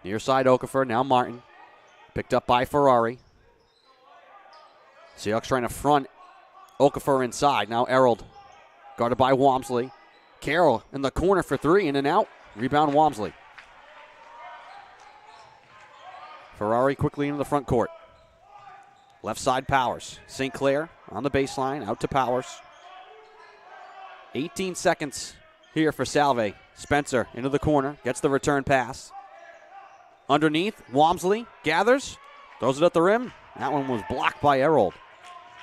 Near side Okafor, now Martin. Picked up by Ferrari. Seahawks trying to front Okafor inside. Now Erold guarded by Walmsley. Carroll in the corner for 3, in and out. Rebound Walmsley. Ferrari quickly into the front court. Left side Powers. St. Clair on the baseline, out to Powers. 18 seconds here for Salve. Spencer into the corner, gets the return pass. Underneath, Walmsley gathers, throws it at the rim. That one was blocked by Erold.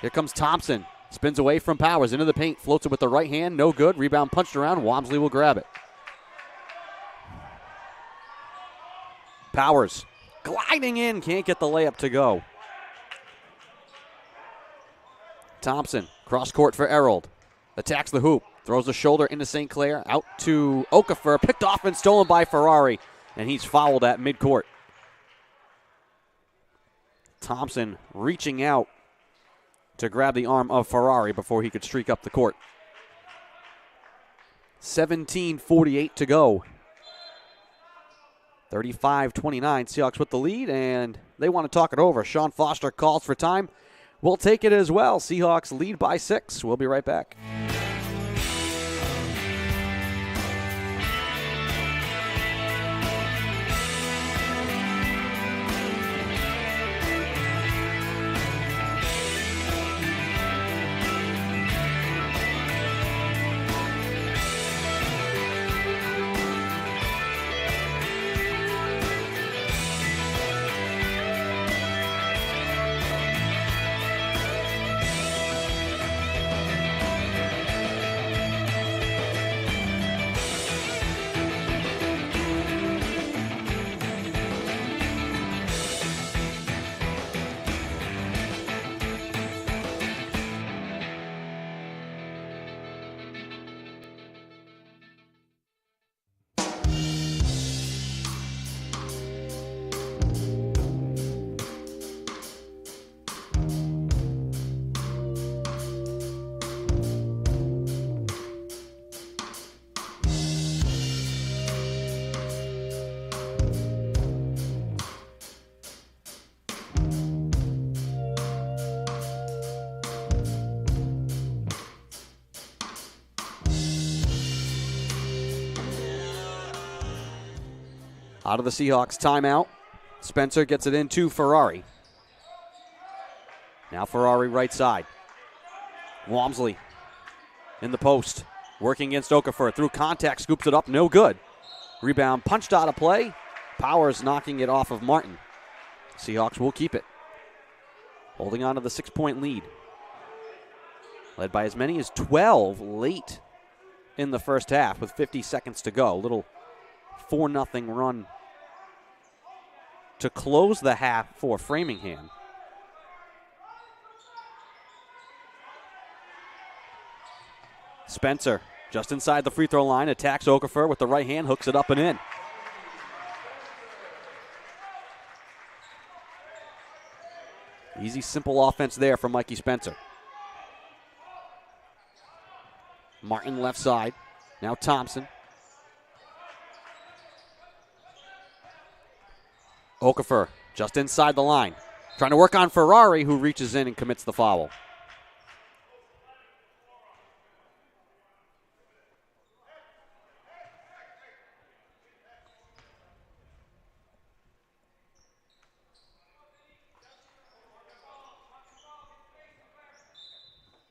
Here comes Thompson. Spins away from Powers, into the paint, floats it with the right hand, no good. Rebound punched around, Walmsley will grab it. Powers gliding in, can't get the layup to go. Thompson, cross court for Erold. Attacks the hoop, throws the shoulder into St. Clair, out to Okafor, picked off and stolen by Ferrari, and he's fouled at midcourt. Thompson reaching out to grab the arm of Ferrari before he could streak up the court. 17:48 to go. 35-29, Seahawks with the lead, and they want to talk it over. Sean Foster calls for time. We'll take it as well. Seahawks lead by 6. We'll be right back. Out of the Seahawks timeout. Spencer gets it into Ferrari. Now Ferrari right side. Walmsley in the post. Working against Okafor. Through contact, scoops it up. No good. Rebound punched out of play. Powers knocking it off of Martin. Seahawks will keep it. Holding on to the 6-point lead. Led by as many as 12 late in the first half with 50 seconds to go. Little 4-0 run to close the half for Framingham. Spencer just inside the free throw line, attacks Okafor with the right hand, hooks it up and in. Easy, simple offense there from Mikey Spencer. Martin left side. Now Thompson. Okafor just inside the line. Trying to work on Ferrari, who reaches in and commits the foul.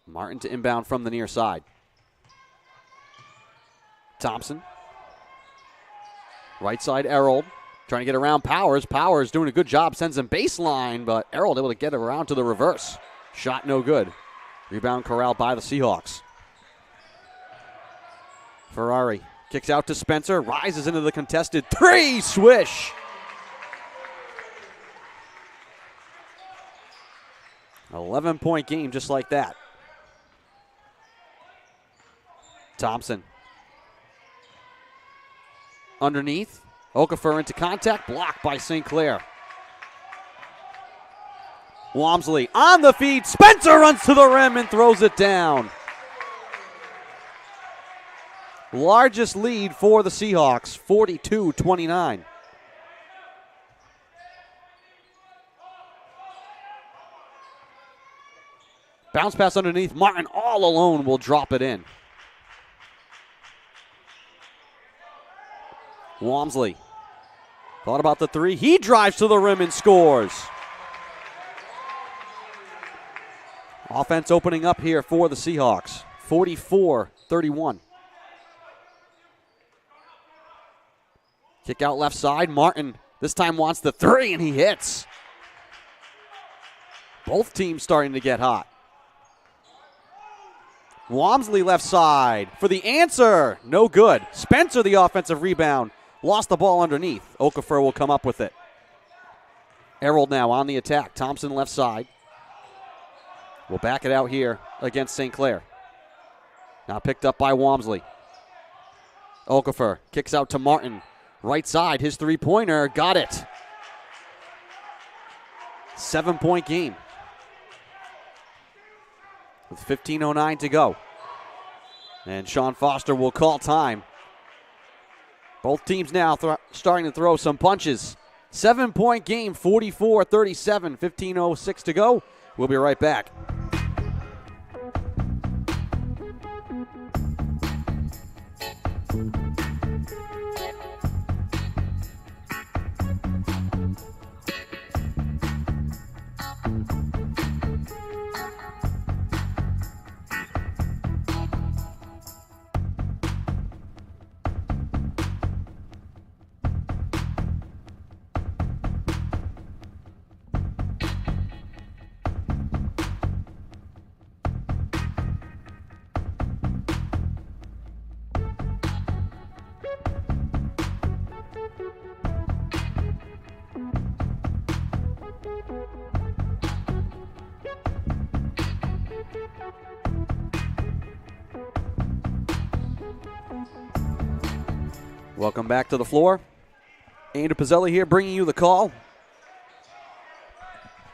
Martin to inbound from the near side. Thompson. Right side, Errold. Trying to get around Powers. Powers doing a good job. Sends him baseline, but Errold able to get around to the reverse. Shot no good. Rebound corralled by the Seahawks. Ferrari kicks out to Spencer. Rises into the contested three. Swish. An 11-point game just like that. Thompson. Underneath. Okafor into contact. Blocked by St. Clair. Walmsley on the feed. Spencer runs to the rim and throws it down. Largest lead for the Seahawks, 42-29. Bounce pass underneath. Martin all alone will drop it in. Walmsley thought about the three. He drives to the rim and scores. Offense opening up here for the Seahawks. 44-31. Kick out left side. Martin this time wants the three, and he hits. Both teams starting to get hot. Walmsley left side for the answer. No good. Spencer the offensive rebound. Lost the ball underneath. Okafor will come up with it. Errold now on the attack. Thompson left side. Will back it out here against St. Clair. Now picked up by Walmsley. Okafor kicks out to Martin. Right side, his three-pointer. Got it. 7-point game. With 15:09 to go. And Sean Foster will call time. Both teams now starting to throw some punches. 7-point game, 44-37, 15:06 to go. We'll be right back. Welcome back to the floor. Andrew Pizzelli here bringing you the call.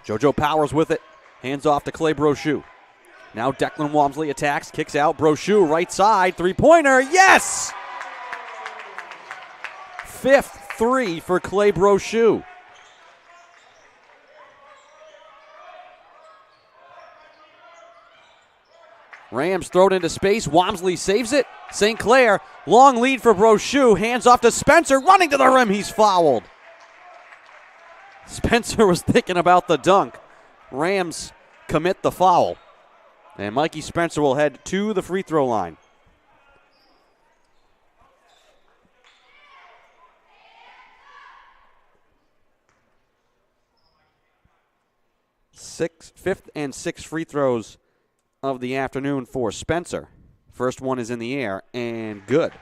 JoJo Powers with it. Hands off to Clay Brochu. Now Declan Walmsley attacks, kicks out. Brochu right side, three-pointer. Yes! Fifth three for Clay Brochu. Rams throw it into space. Walmsley saves it. St. Clair, long lead for Brochu. Hands off to Spencer. Running to the rim. He's fouled. Spencer was thinking about the dunk. Rams commit the foul. And Mikey Spencer will head to the free throw line. Fifth and sixth free throws of the afternoon for Spencer. First one is in the air and good.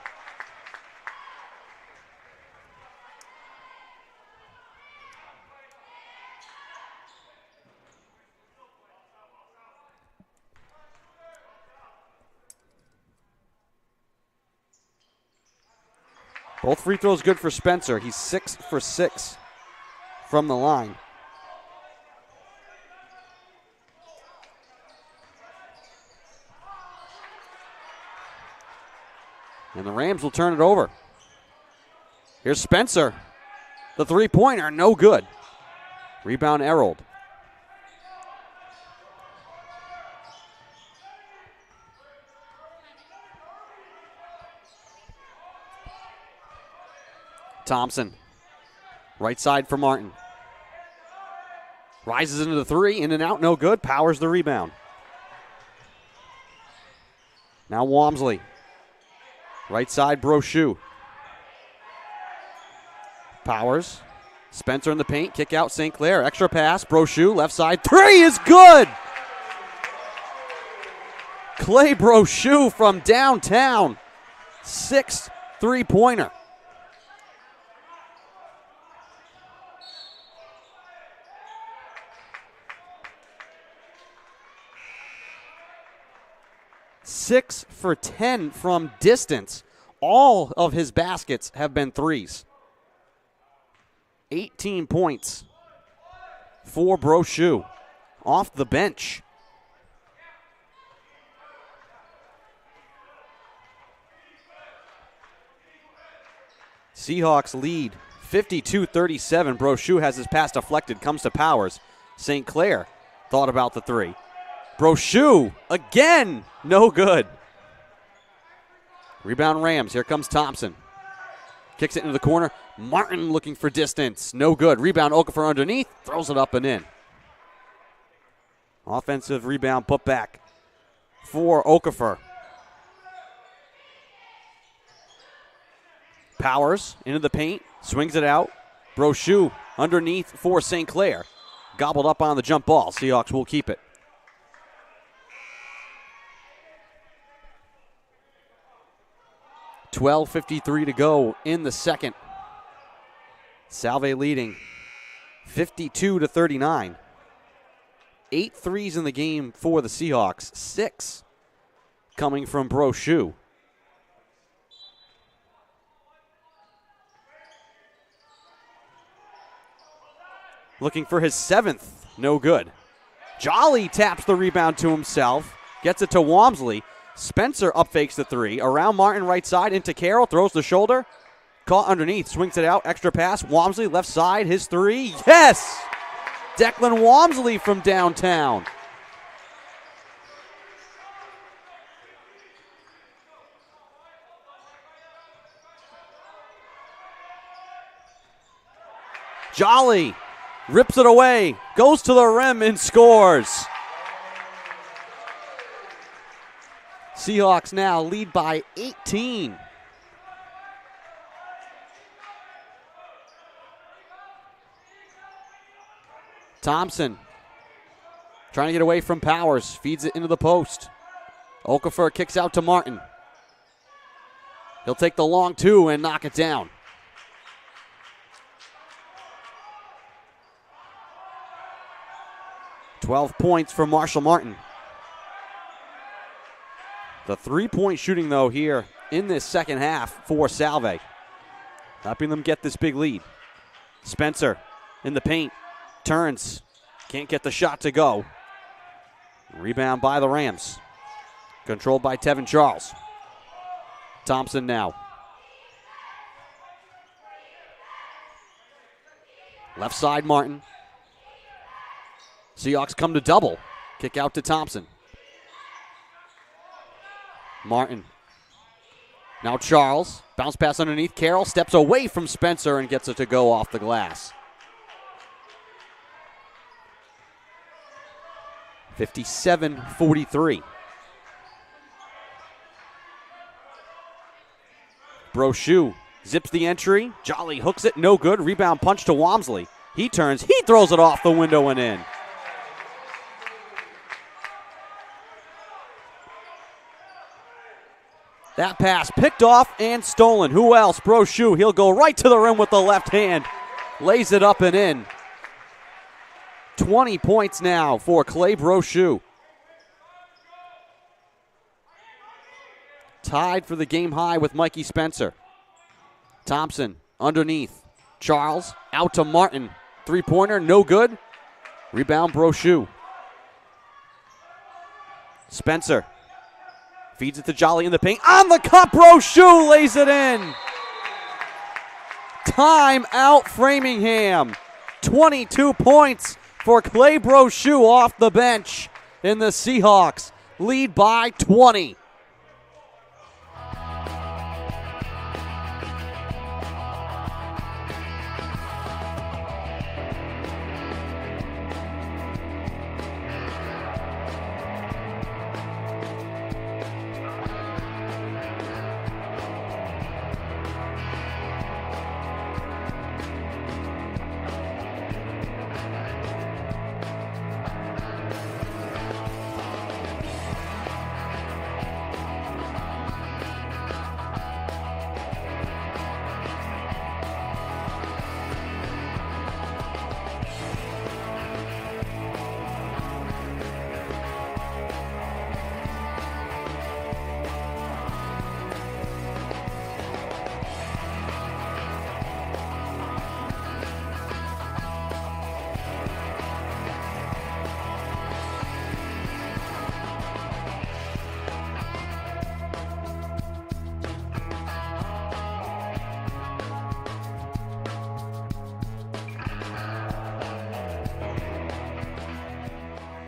Both free throws good for Spencer. He's 6 for 6 from the line. And the Rams will turn it over. Here's Spencer. The three-pointer, no good. Rebound, Errold. Thompson. Right side for Martin. Rises into the three, in and out, no good. Powers the rebound. Now Walmsley. Right side, Brochu. Powers. Spencer in the paint. Kick out St. Clair. Extra pass. Brochu. Left side. Three is good. Clay Brochu from downtown. 6th three-pointer. Six for 10 from distance. All of his baskets have been threes. 18 points for Brochu off the bench. Seahawks lead 52-37. Brochu has his pass deflected, comes to Powers. St. Clair thought about the three. Brochu again, no good. Rebound Rams, here comes Thompson. Kicks it into the corner. Martin looking for distance, no good. Rebound Okafor underneath, throws it up and in. Offensive rebound put back for Okafor. Powers into the paint, swings it out. Brochu underneath for St. Clair. Gobbled up on the jump ball. Seahawks will keep it. $12:53 to go in the second. Salve leading 52-39. 8 threes in the game for the Seahawks. 6 coming from Brochu. Looking for his 7th. No good. Jolly taps the rebound to himself. Gets it to Walmsley. Spencer up fakes the three. Around Martin right side into Carroll. Throws the shoulder. Caught underneath. Swings it out. Extra pass. Walmsley left side. His three. Yes! Declan Walmsley from downtown. Jolly rips it away. Goes to the rim and scores. Seahawks now lead by 18. Thompson trying to get away from Powers. Feeds it into the post. Okafor kicks out to Martin. He'll take the long two and knock it down. $12 points for Marshall Martin. The three-point shooting, though, here in this second half for Salve, helping them get this big lead. Spencer in the paint, turns, can't get the shot to go. Rebound by the Rams, controlled by Tevin Charles. Thompson now. Left side, Martin. Seahawks come to double. Kick out to Thompson. Martin. Now Charles. Bounce pass underneath. Carroll steps away from Spencer and gets it to go off the glass. 57-43. Brochu zips the entry. Jolly hooks it. No good. Rebound punch to Walmsley. He turns. He throws it off the window and in. That pass picked off and stolen. Who else? Brochu. He'll go right to the rim with the left hand. Lays it up and in. 20 points now for Clay Brochu. Tied for the game high with Mikey Spencer. Thompson underneath. Charles out to Martin. Three-pointer, no good. Rebound Brochu. Spencer feeds it to Jolly in the paint. On the cup, Brochu lays it in. Time out Framingham. 22 points for Clay Brochu off the bench. And the Seahawks lead by 20.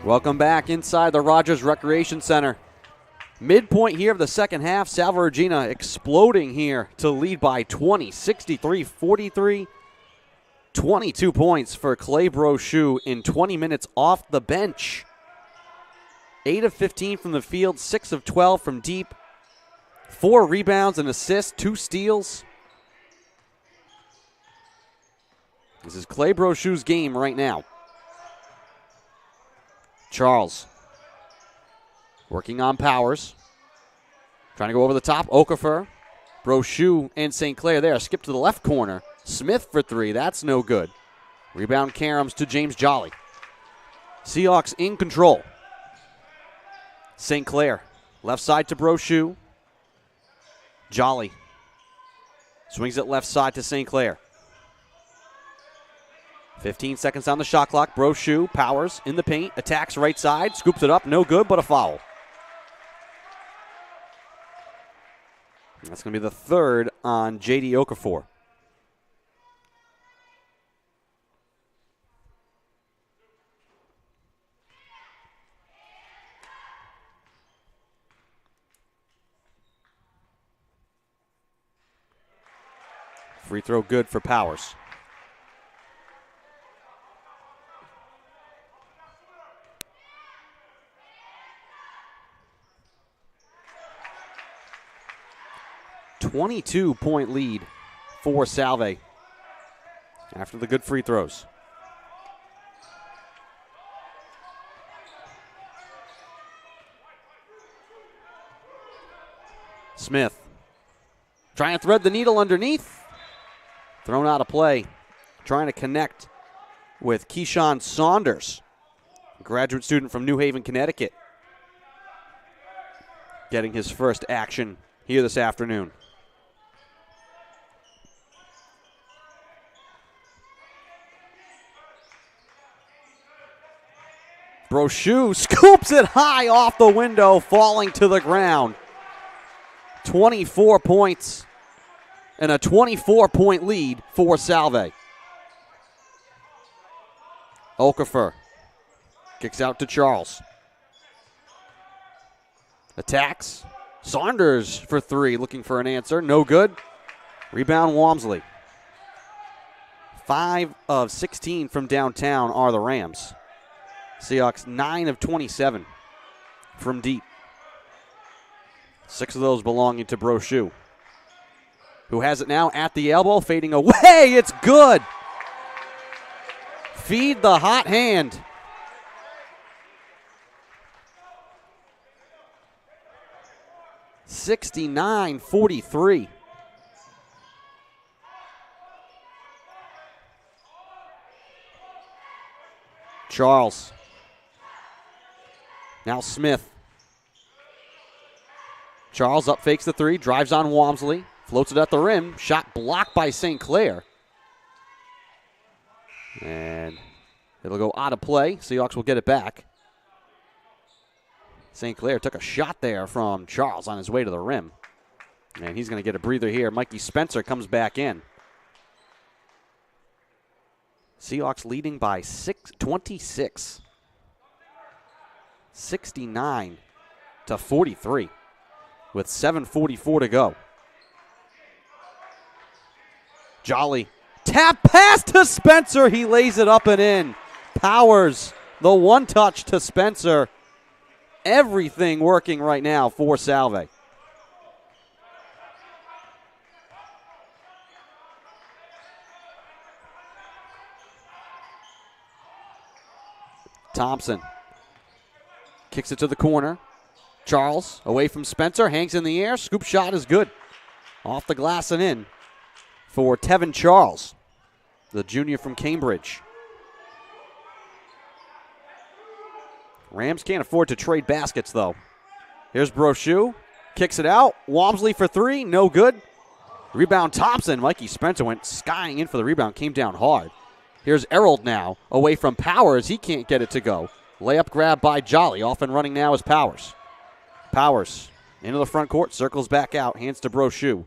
Welcome back inside the Rodgers Recreation Center. Midpoint here of the second half. Salve Regina exploding here to lead by 20, 63-43. 22 points for Clay Brochu in 20 minutes off the bench. 8 of 15 from the field, 6 of 12 from deep. 4 rebounds, an assist, 2 steals. This is Clay Brochu's game right now. Charles working on Powers. Trying to go over the top. Okafor, Brochu, and St. Clair there. Skip to the left corner. Smith for 3. That's no good. Rebound Karams to James Jolly. Seahawks in control. St. Clair. Left side to Brochu. Jolly. Swings it left side to St. Clair. 15 seconds on the shot clock. Brochu, Powers in the paint, attacks right side, scoops it up, no good, but a foul. That's going to be the third on J.D. Okafor. Free throw good for Powers. .2-point lead for Salve after the good free throws. Smith trying to thread the needle underneath. Thrown out of play. Trying to connect with Keyshawn Saunders, a graduate student from New Haven, Connecticut. Getting his first action here this afternoon. Brochu scoops it high off the window, falling to the ground. 24 points and a 24-point lead for Salve. Okafor kicks out to Charles. Attacks. Saunders for 3, looking for an answer. No good. Rebound Walmsley. 5 of 16 from downtown are the Rams. Seahawks 9 of 27 from deep. 6 of those belonging to Brochu, who has it now at the elbow, fading away. It's good. Feed the hot hand. 69-43. Charles. Now Smith. Charles up fakes the three, drives on Walmsley, floats it at the rim. Shot blocked by St. Clair. And it'll go out of play. Seahawks will get it back. St. Clair took a shot there from Charles on his way to the rim. And he's going to get a breather here. Mikey Spencer comes back in. Seahawks leading by 26. 69-43 with 7:44 to go. Jolly. Tap pass to Spencer. He lays it up and in. Powers, the one touch to Spencer. Everything working right now for Salve. Thompson kicks it to the corner. Charles away from Spencer, hangs in the air. Scoop shot is good. Off the glass and in for Tevin Charles, the junior from Cambridge. Rams can't afford to trade baskets, though. Here's Brochu. Kicks it out. Walmsley for three. No good. Rebound Thompson. Mikey Spencer went skying in for the rebound. Came down hard. Here's Errold now. Away from Powers. He can't get it to go. Layup grab by Jolly. Off and running now is Powers. Powers into the front court. Circles back out. Hands to Brochu,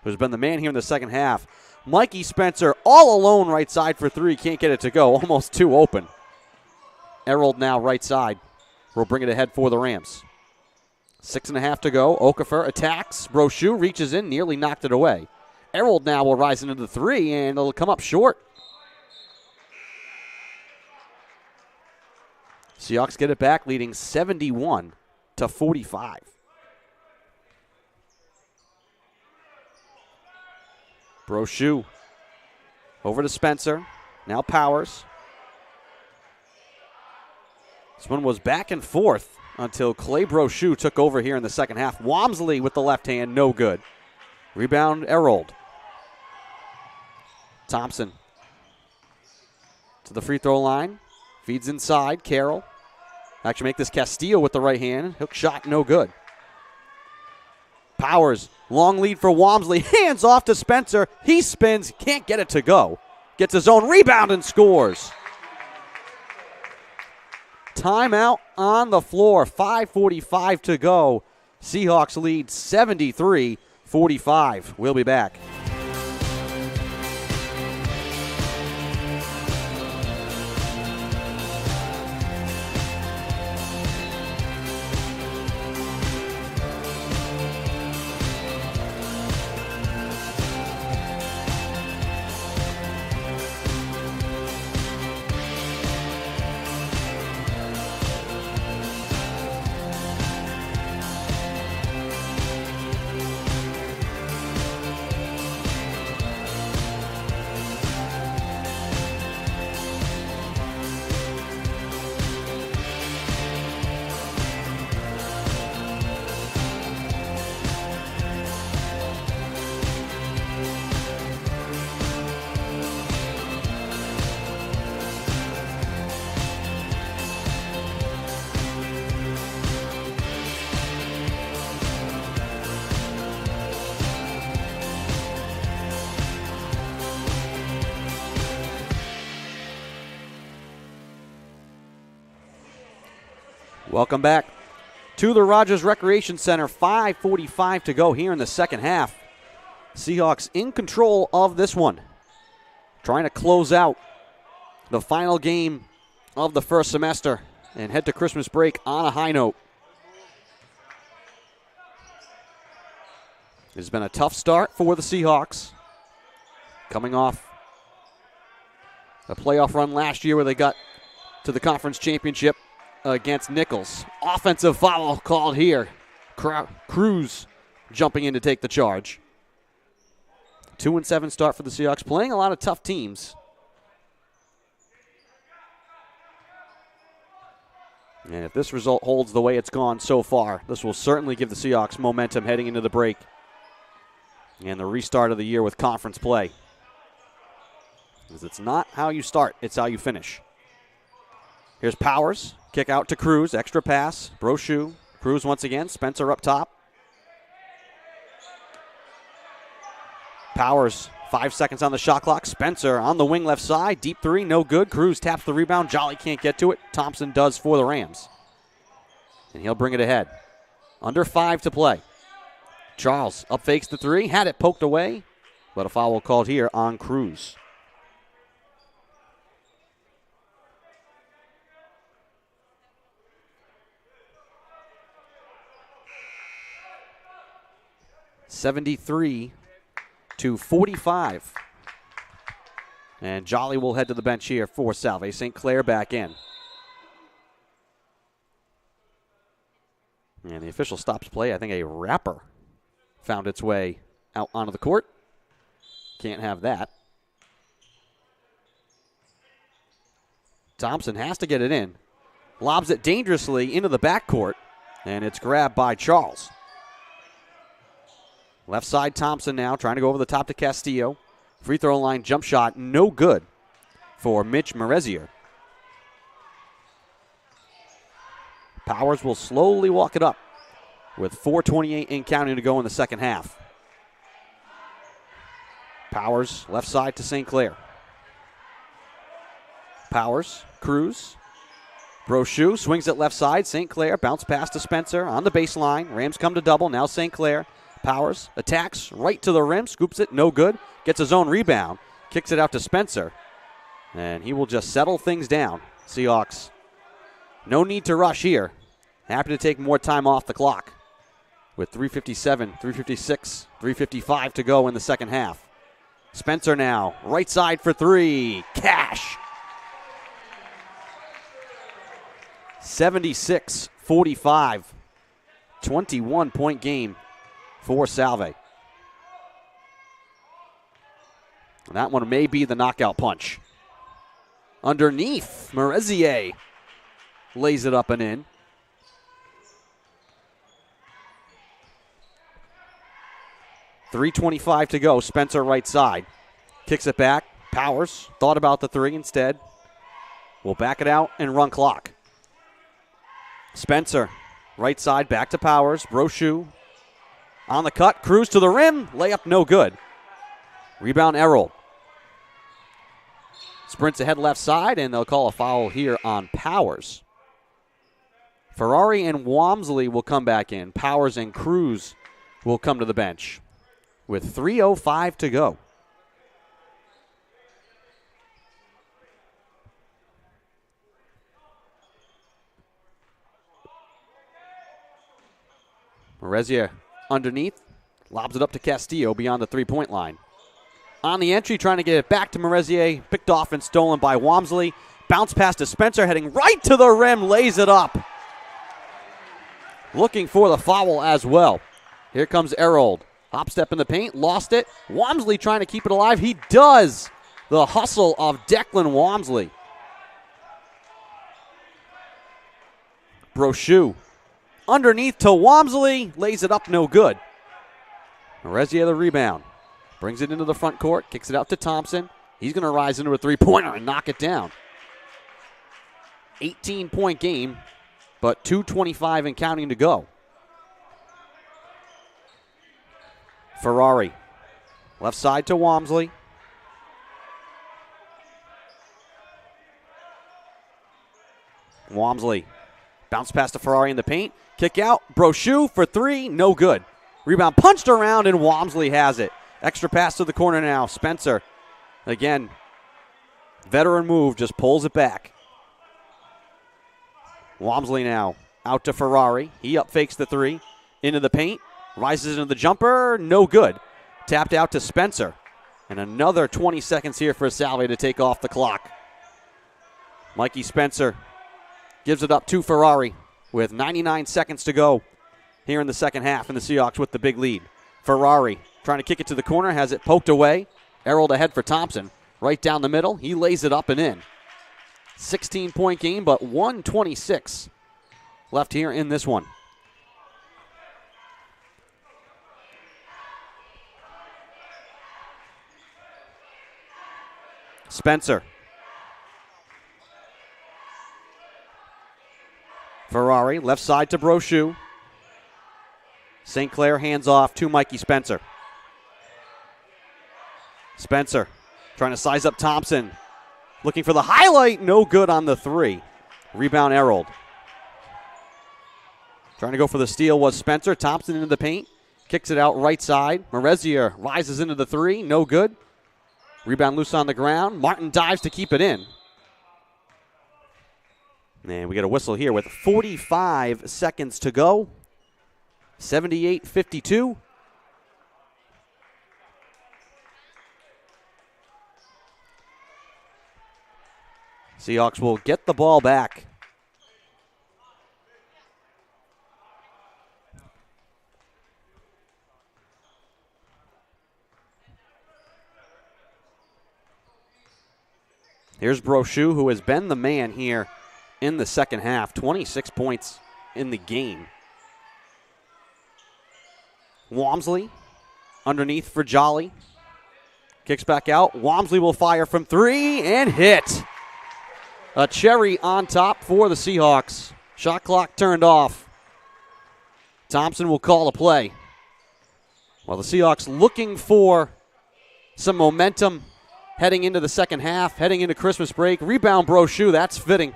who's been the man here in the second half. Mikey Spencer all alone right side for three. Can't get it to go. Almost two open. Errold now right side. Will bring it ahead for the Rams. 6.5 to go. Okafor attacks. Brochu reaches in. Nearly knocked it away. Errold now will rise into the three, and it'll come up short. Seahawks get it back, leading 71-45. Brochu over to Spencer. Now Powers. This one was back and forth until Clay Brochu took over here in the second half. Walmsley with the left hand, no good. Rebound, Errold. Thompson to the free throw line. Feeds inside, Carroll. Actually make this Castillo with the right hand. Hook shot, no good. Powers, long lead for Walmsley. Hands off to Spencer. He spins, can't get it to go. Gets his own rebound and scores. Timeout on the floor. 5:45 to go. Seahawks lead 73-45. We'll be back. Welcome back to the Rodgers Recreation Center. 5:45 to go here in the second half. Seahawks in control of this one. Trying to close out the final game of the first semester and head to Christmas break on a high note. It's been a tough start for the Seahawks. Coming off a playoff run last year where they got to the conference championship against Nichols. Offensive foul called here. Cruz jumping in to take the charge. 2-7 start for the Seahawks, playing a lot of tough teams. And if this result holds the way it's gone so far, this will certainly give the Seahawks momentum heading into the break and the restart of the year with conference play. Because it's not how you start, it's how you finish. Here's Powers. Kick out to Cruz. Extra pass. Brochu. Cruz once again. Spencer up top. Powers, 5 seconds on the shot clock. Spencer on the wing left side. Deep three, no good. Cruz taps the rebound. Jolly can't get to it. Thompson does for the Rams. And he'll bring it ahead. Under 5 to play. Charles up fakes the three. Had it poked away. But a foul called here on Cruz. (73-45). And Jolly will head to the bench here for Salve. St. Clair back in. And the official stops play. I think a wrapper found its way out onto the court. Can't have that. Thompson has to get it in. Lobs it dangerously into the backcourt. And it's grabbed by Charles. Left side Thompson now trying to go over the top to Castillo. Free throw line jump shot, no good for Mitch Merezier. Powers will slowly walk it up with 4:28 in counting to go in the second half. Powers left side to St. Clair. Powers, Cruz. Brochu swings it left side. St. Clair bounce pass to Spencer on the baseline. Rams come to double. Now St. Clair. Powers attacks right to the rim, scoops it, no good. Gets his own rebound, kicks it out to Spencer. And he will just settle things down. Seahawks, no need to rush here. Happy to take more time off the clock. With 3:57, 3:56, 3:55 to go in the second half. Spencer now, right side for three. Cash. 76-45. 21-point game for Salve. That one may be the knockout punch. Underneath, Merezier lays it up and in. .325 to go. Spencer right side. Kicks it back. Powers thought about the three instead. Will back it out and run clock. Spencer right side back to Powers. Brochu on the cut. Cruz to the rim. Layup no good. Rebound Errol. Sprints ahead left side, and they'll call a foul here on Powers. Ferrari and Walmsley will come back in. Powers and Cruz will come to the bench with 3:05 to go. Merezier underneath, lobs it up to Castillo beyond the three-point line. On the entry, trying to get it back to Merezier, picked off and stolen by Walmsley. Bounce pass to Spencer, heading right to the rim, lays it up. Looking for the foul as well. Here comes Errold. Hop step in the paint, lost it. Walmsley trying to keep it alive. He does. The hustle of Declan Walmsley. Brochu. Underneath to Walmsley, lays it up, no good. Merezier the rebound. Brings it into the front court, kicks it out to Thompson. He's going to rise into a three-pointer and knock it down. 18-point game, but 2:25 and counting to go. Ferrari. Left side to Walmsley. Walmsley. Bounce pass to Ferrari in the paint. Kick out. Brochu for three. No good. Rebound punched around, and Walmsley has it. Extra pass to the corner now. Spencer. Again, veteran move, just pulls it back. Walmsley now out to Ferrari. He up fakes the three. Into the paint. Rises into the jumper. No good. Tapped out to Spencer. And another 20 seconds here for Salve to take off the clock. Mikey Spencer gives it up to Ferrari with 99 seconds to go here in the second half, and the Seahawks with the big lead. Ferrari trying to kick it to the corner, has it poked away. Errold ahead for Thompson. Right down the middle. He lays it up and in. 16-point game, but 1:26 left here in this one. Spencer. Ferrari, left side to Brochu. St. Clair hands off to Mikey Spencer. Spencer trying to size up Thompson. Looking for the highlight, no good on the three. Rebound Errold. Trying to go for the steal was Spencer. Thompson into the paint. Kicks it out right side. Merezier rises into the three, no good. Rebound loose on the ground. Martin dives to keep it in. And we get a whistle here with 45 seconds to go. 78-52. Seahawks will get the ball back. Here's Brochu, who has been the man here in the second half. 26 points in the game. Walmsley underneath for Jolly. Kicks back out. Walmsley will fire from three and hit. A cherry on top for the Seahawks. Shot clock turned off. Thompson will call a play. Well, the Seahawks looking for some momentum heading into the second half, heading into Christmas break. Rebound Brochu, that's fitting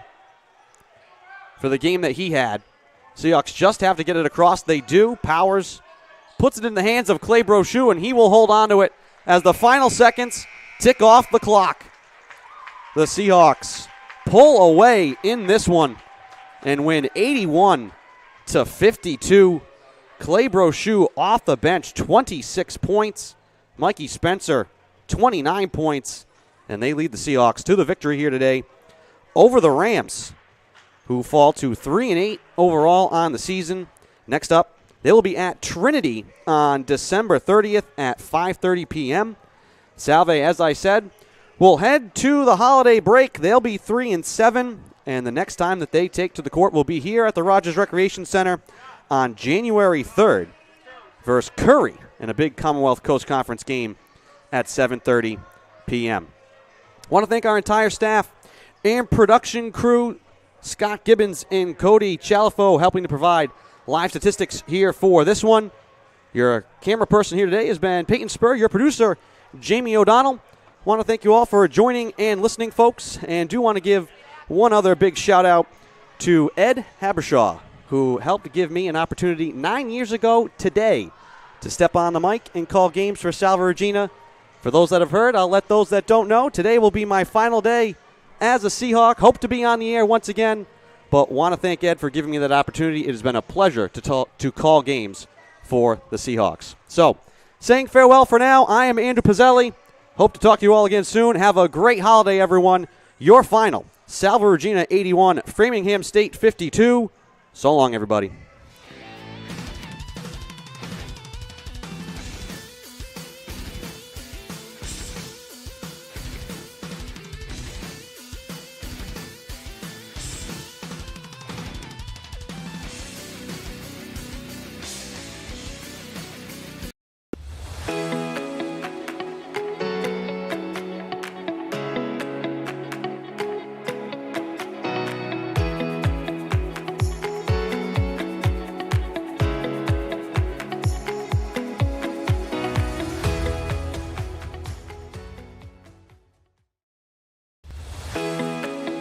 for the game that he had. Seahawks just have to get it across. They do. Powers puts it in the hands of Clay Brochu, and he will hold on to it as the final seconds tick off the clock. The Seahawks pull away in this one and win 81-52. Clay Brochu off the bench, 26 points. Mikey Spencer, 29 points, and they lead the Seahawks to the victory here today over the Rams, who fall to 3-8 overall on the season. Next up, they will be at Trinity on December 30th at 5:30 p.m. Salve, as I said, will head to the holiday break. They'll be 3-7, and the next time that they take to the court will be here at the Rodgers Recreation Center on January 3rd versus Curry in a big Commonwealth Coast Conference game at 7:30 p.m. I want to thank our entire staff and production crew, Scott Gibbons and Cody Chalifo, helping to provide live statistics here for this one. Your camera person here today has been Peyton Spur, your producer, Jamie O'Donnell. I want to thank you all for joining and listening, folks, and do want to give one other big shout-out to Ed Habershaw, who helped give me an opportunity 9 years ago today to step on the mic and call games for Salve Regina. For those that have heard, I'll let those that don't know. Today will be my final day as a Seahawk. Hope to be on the air once again, but want to thank Ed for giving me that opportunity. It has been a pleasure to call games for the Seahawks. So, saying farewell for now, I am Andrew Pizzelli. Hope to talk to you all again soon. Have a great holiday, everyone. Your final, Salve Regina 81, Framingham State 52. So long, everybody.